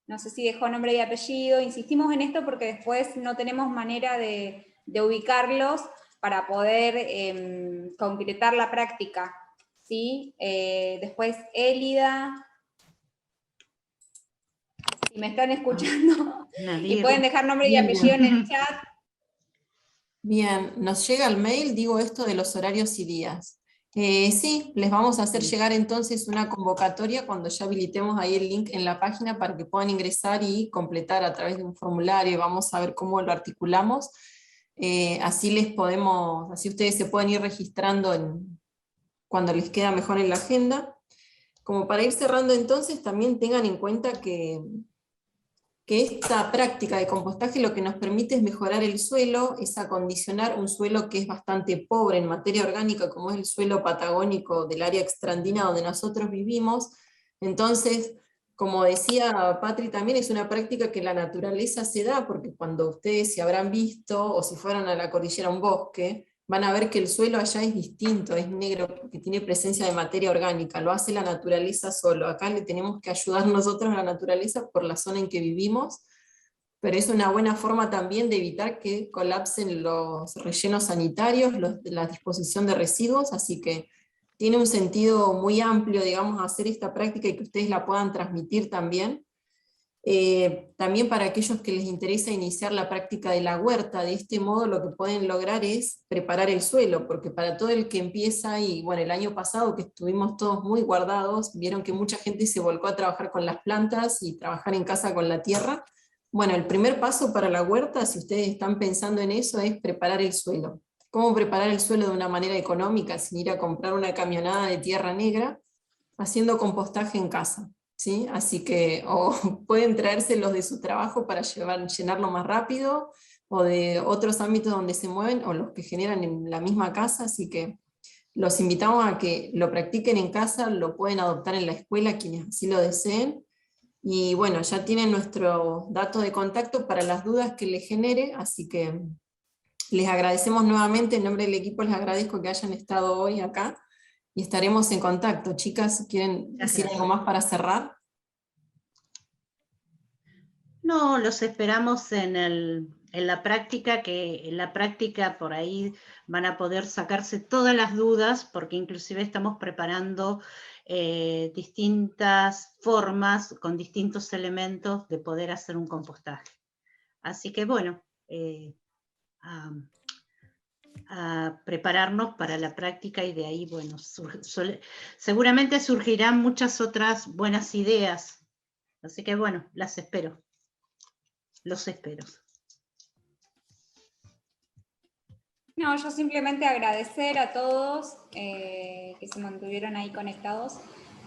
no sé si dejó nombre y apellido. Insistimos en esto porque después no tenemos manera de ubicarlos para poder concretar la práctica, ¿sí? Después Élida, si me están escuchando, y pueden dejar nombre y apellido en el chat. Bien, nos llega el mail, digo esto de los horarios y días. Sí, les vamos a hacer llegar entonces una convocatoria cuando ya habilitemos ahí el link en la página para que puedan ingresar y completar a través de un formulario. Vamos a ver cómo lo articulamos. así ustedes se pueden ir registrando cuando les queda mejor en la agenda. Como para ir cerrando entonces, también tengan en cuenta que esta práctica de compostaje lo que nos permite es mejorar el suelo, es acondicionar un suelo que es bastante pobre en materia orgánica, como es el suelo patagónico del área extraandina donde nosotros vivimos. Entonces, como decía Patri, también es una práctica que la naturaleza se da, porque cuando ustedes se habrán visto, o si fueran a la cordillera a un bosque, van a ver que el suelo allá es distinto, es negro, porque tiene presencia de materia orgánica, lo hace la naturaleza solo. Acá le tenemos que ayudar nosotros a la naturaleza por la zona en que vivimos, pero es una buena forma también de evitar que colapsen los rellenos sanitarios, la disposición de residuos, así que tiene un sentido muy amplio, digamos, hacer esta práctica y que ustedes la puedan transmitir también. También para aquellos que les interesa iniciar la práctica de la huerta, de este modo lo que pueden lograr es preparar el suelo, porque para todo el que empieza, y bueno, el año pasado que estuvimos todos muy guardados, vieron que mucha gente se volcó a trabajar con las plantas y trabajar en casa con la tierra. Bueno, el primer paso para la huerta, si ustedes están pensando en eso, es preparar el suelo. ¿Cómo preparar el suelo de una manera económica, sin ir a comprar una camionada de tierra negra? Haciendo compostaje en casa. ¿Sí? Así que o pueden traérselos de su trabajo para llenarlo más rápido, o de otros ámbitos donde se mueven, o los que generan en la misma casa, así que los invitamos a que lo practiquen en casa, lo pueden adoptar en la escuela quienes así lo deseen, y bueno, ya tienen nuestro dato de contacto para las dudas que les genere, así que les agradecemos nuevamente, en nombre del equipo les agradezco que hayan estado hoy acá, y estaremos en contacto. Chicas, ¿quieren decir algo más para cerrar? No, los esperamos en la práctica, que en la práctica por ahí van a poder sacarse todas las dudas, porque inclusive estamos preparando distintas formas con distintos elementos de poder hacer un compostaje. Así que bueno, a prepararnos para la práctica, y de ahí, bueno, seguramente surgirán muchas otras buenas ideas. Así que bueno, las espero. Los espero. No, yo simplemente agradecer a todos que se mantuvieron ahí conectados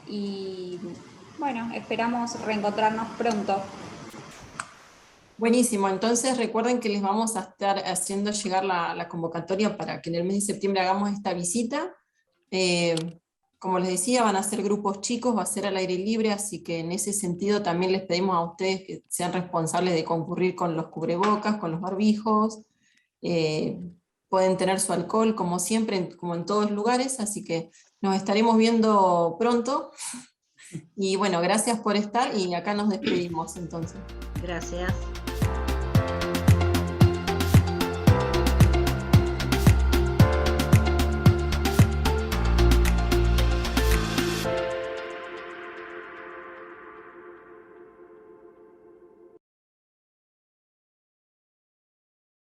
y bueno, esperamos reencontrarnos pronto. Buenísimo, entonces recuerden que les vamos a estar haciendo llegar la convocatoria para que en el mes de septiembre hagamos esta visita. Como les decía, van a ser grupos chicos, va a ser al aire libre, así que en ese sentido también les pedimos a ustedes que sean responsables de concurrir con los cubrebocas, con los barbijos, pueden tener su alcohol como siempre, como en todos lugares, así que nos estaremos viendo pronto. Y bueno, gracias por estar y acá nos despedimos entonces. Gracias.